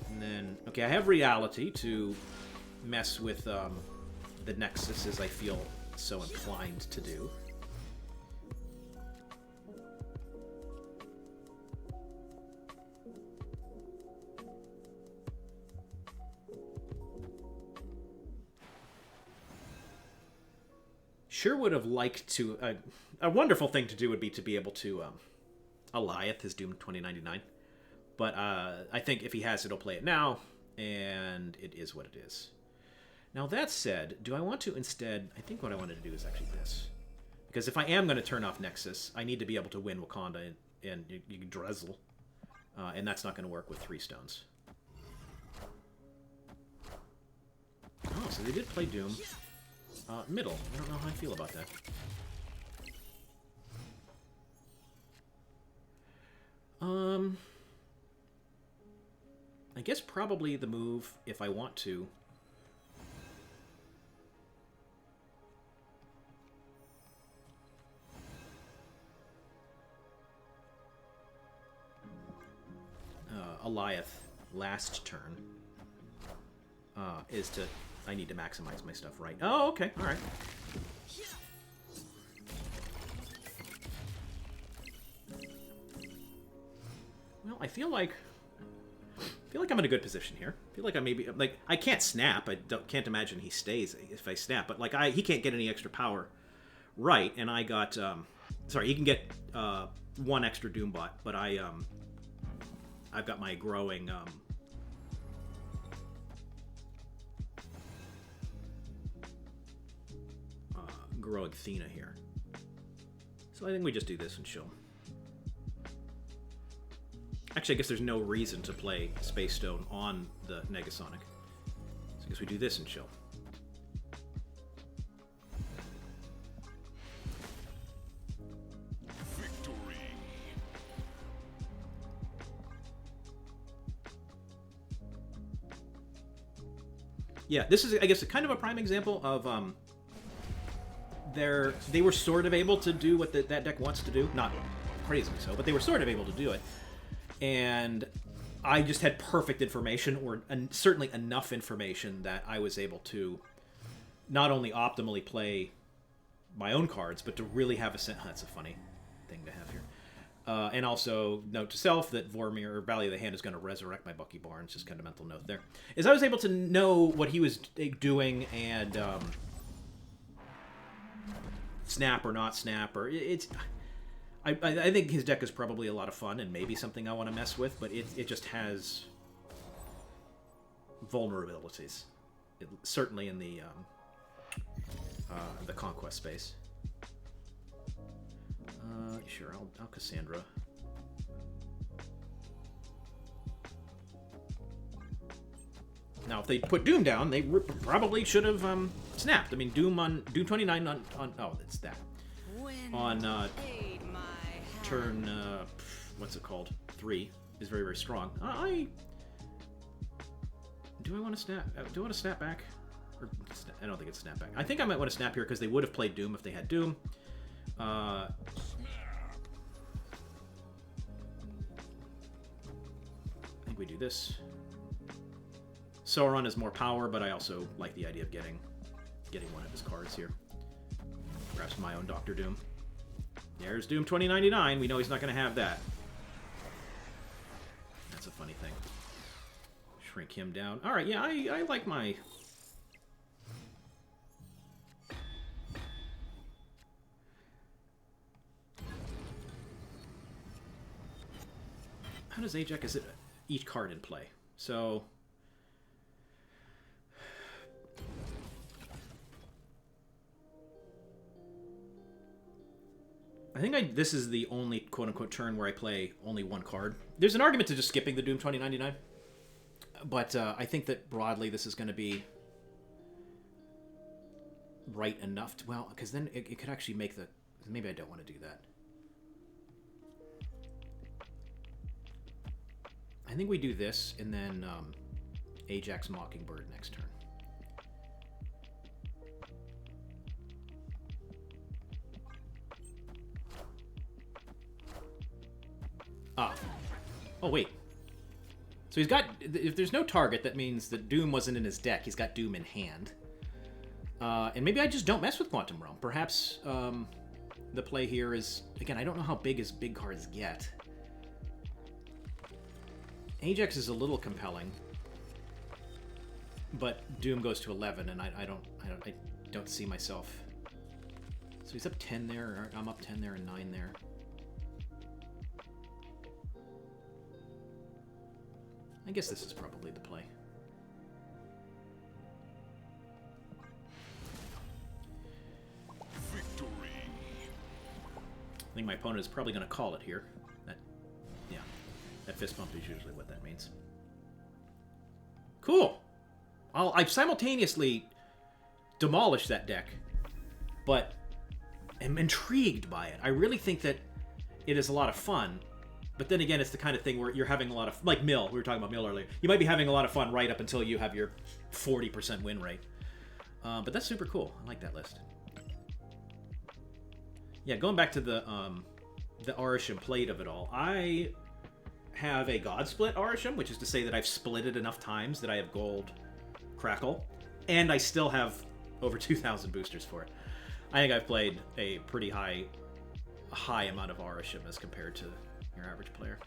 And then, okay, I have Reality to mess with the Nexus as I feel so inclined to do. Sure would have liked to... a wonderful thing to do would be to be able to Alioth his Doom 2099. But I think if he has it, he'll play it now, and it is what it is. Now, that said, do I want to instead... I think what I wanted to do is actually this. Because if I am going to turn off Nexus, I need to be able to win Wakanda and Yggdrasil. And that's not going to work with 3 stones. Oh, so they did play Doom. Middle. I don't know how I feel about that. I guess probably the move, if I want to. Alioth last turn is to... I need to maximize my stuff right. Oh, okay. All right. Well, I feel like I'm in a good position here. I feel like I maybe... Like, I can't snap. Can't imagine he stays if I snap. But, like, he can't get any extra power. Right, and I got... sorry, he can get 1 extra Doombot, but I've got my growing... growing Thena here. So I think we just do this and chill. Actually, I guess there's no reason to play Space Stone on the Negasonic. So I guess we do this and chill. Victory. Yeah, this is, I guess, kind of a prime example of they were sort of able to do what that deck wants to do. Not crazy so, but they were sort of able to do it. And I just had perfect information, or certainly enough information that I was able to not only optimally play my own cards, but to really have a sense. That's a funny thing to have here. And also, note to self that Vormir, or Valley of the Hand, is going to resurrect my Bucky Barnes. Just kind of mental note there. Is I was able to know what he was doing and snap or not snap, or it's. I think his deck is probably a lot of fun and maybe something I want to mess with, but it just has vulnerabilities, certainly in the conquest space. Sure, I'll Cassandra. Now, if they put Doom down, they probably should have snapped. I mean, Doom 29 on oh, it's that. On turn, what's it called? 3 is very, very strong. Do I want to snap? Do I want to snap back? Or, I don't think it's snap back. I think I might want to snap here because they would have played Doom if they had Doom. I think we do this. Sauron is more power, but I also like the idea of getting one of his cards here. Perhaps my own Doctor Doom. There's Doom 2099. We know he's not going to have that. That's a funny thing. Shrink him down. All right, yeah, I like my... How does Ajax... Is it each card in play? So... I think this is the only quote-unquote turn where I play only one card. There's an argument to just skipping the Doom 2099. But I think that broadly this is going to be right enough to... Well, because then it could actually make the... Maybe I don't want to do that. I think we do this, and then Ajax Mockingbird next turn. Ah. Oh, wait. So he's got... If there's no target, that means that Doom wasn't in his deck. He's got Doom in hand. And maybe I just don't mess with Quantum Realm. Perhaps the play here is... Again, I don't know how big his big cards get. Ajax is a little compelling. But Doom goes to 11, and I don't see myself... So he's up 10 there, or I'm up 10 there and 9 there. I guess this is probably the play. Victory. I think my opponent is probably going to call it here. That fist bump is usually what that means. Cool. I've simultaneously demolished that deck, but am intrigued by it. I really think that it is a lot of fun. But then again, it's the kind of thing where you're having a lot of... Like Mill, we were talking about Mill earlier. You might be having a lot of fun right up until you have your 40% win rate. But that's super cool. I like that list. Yeah, going back to the Arishem plate of it all. I have a God Split Arishem, which is to say that I've split it enough times that I have gold Crackle. And I still have over 2,000 boosters for it. I think I've played a pretty high amount of Arishem as compared to... your average player.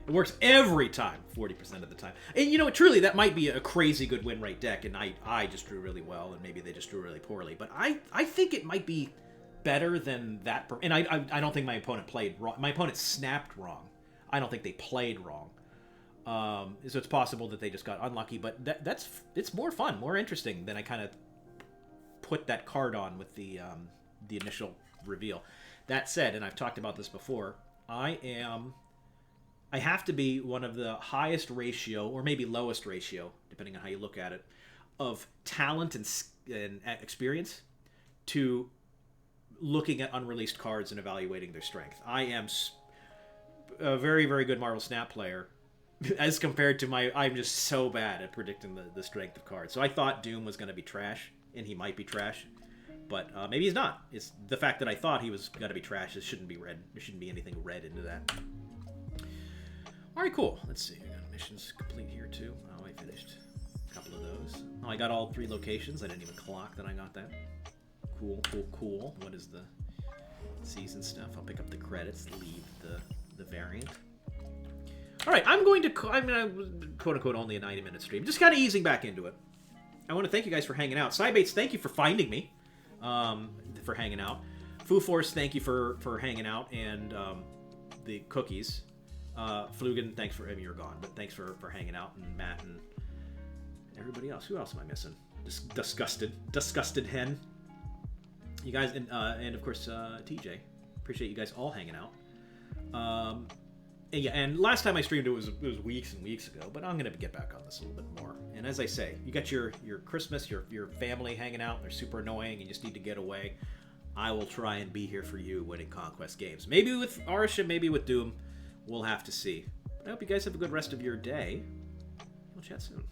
It works every time, 40% of the time. And you know, truly, that might be a crazy good win rate deck, and I just drew really well, and maybe they just drew really poorly. But I think it might be better than that. And I don't think my opponent played wrong. My opponent snapped wrong. I don't think they played wrong. So it's possible that they just got unlucky, but it's more fun, more interesting than I kind of put that card on with the initial reveal. That said, and I've talked about this before, I have to be one of the highest ratio, or maybe lowest ratio, depending on how you look at it, of talent and experience to looking at unreleased cards and evaluating their strength. I am a very, very good Marvel Snap player, as compared to I'm just so bad at predicting the strength of cards. So I thought Doom was going to be trash, and he might be trash. But maybe he's not. It's the fact that I thought he was going to be trash. It shouldn't be red. There shouldn't be anything red into that. All right, cool. Let's see. I got missions complete here, too. Oh, I finished a couple of those. Oh, I got all 3 locations. I didn't even clock that I got that. Cool, cool, cool. What is the season stuff? I'll pick up the credits, leave the variant. All right, I'm going to quote-unquote only a 90-minute stream. Just kind of easing back into it. I want to thank you guys for hanging out. Cybates, thank you for finding me. For hanging out. Foo Force, thank you for hanging out, and the cookies. Flugan, thanks for, I mean, you're gone, but thanks for hanging out, and Matt and everybody else. Who else am I missing? Disgusted Hen. You guys, and of course, TJ. Appreciate you guys all hanging out. And yeah, and last time I streamed it was weeks and weeks ago, but I'm gonna get back on this a little bit more. And as I say, you got your Christmas, your family hanging out, and they're super annoying, and you just need to get away. I will try and be here for you winning Conquest games. Maybe with Arisha, maybe with Doom. We'll have to see. But I hope you guys have a good rest of your day. We'll chat soon.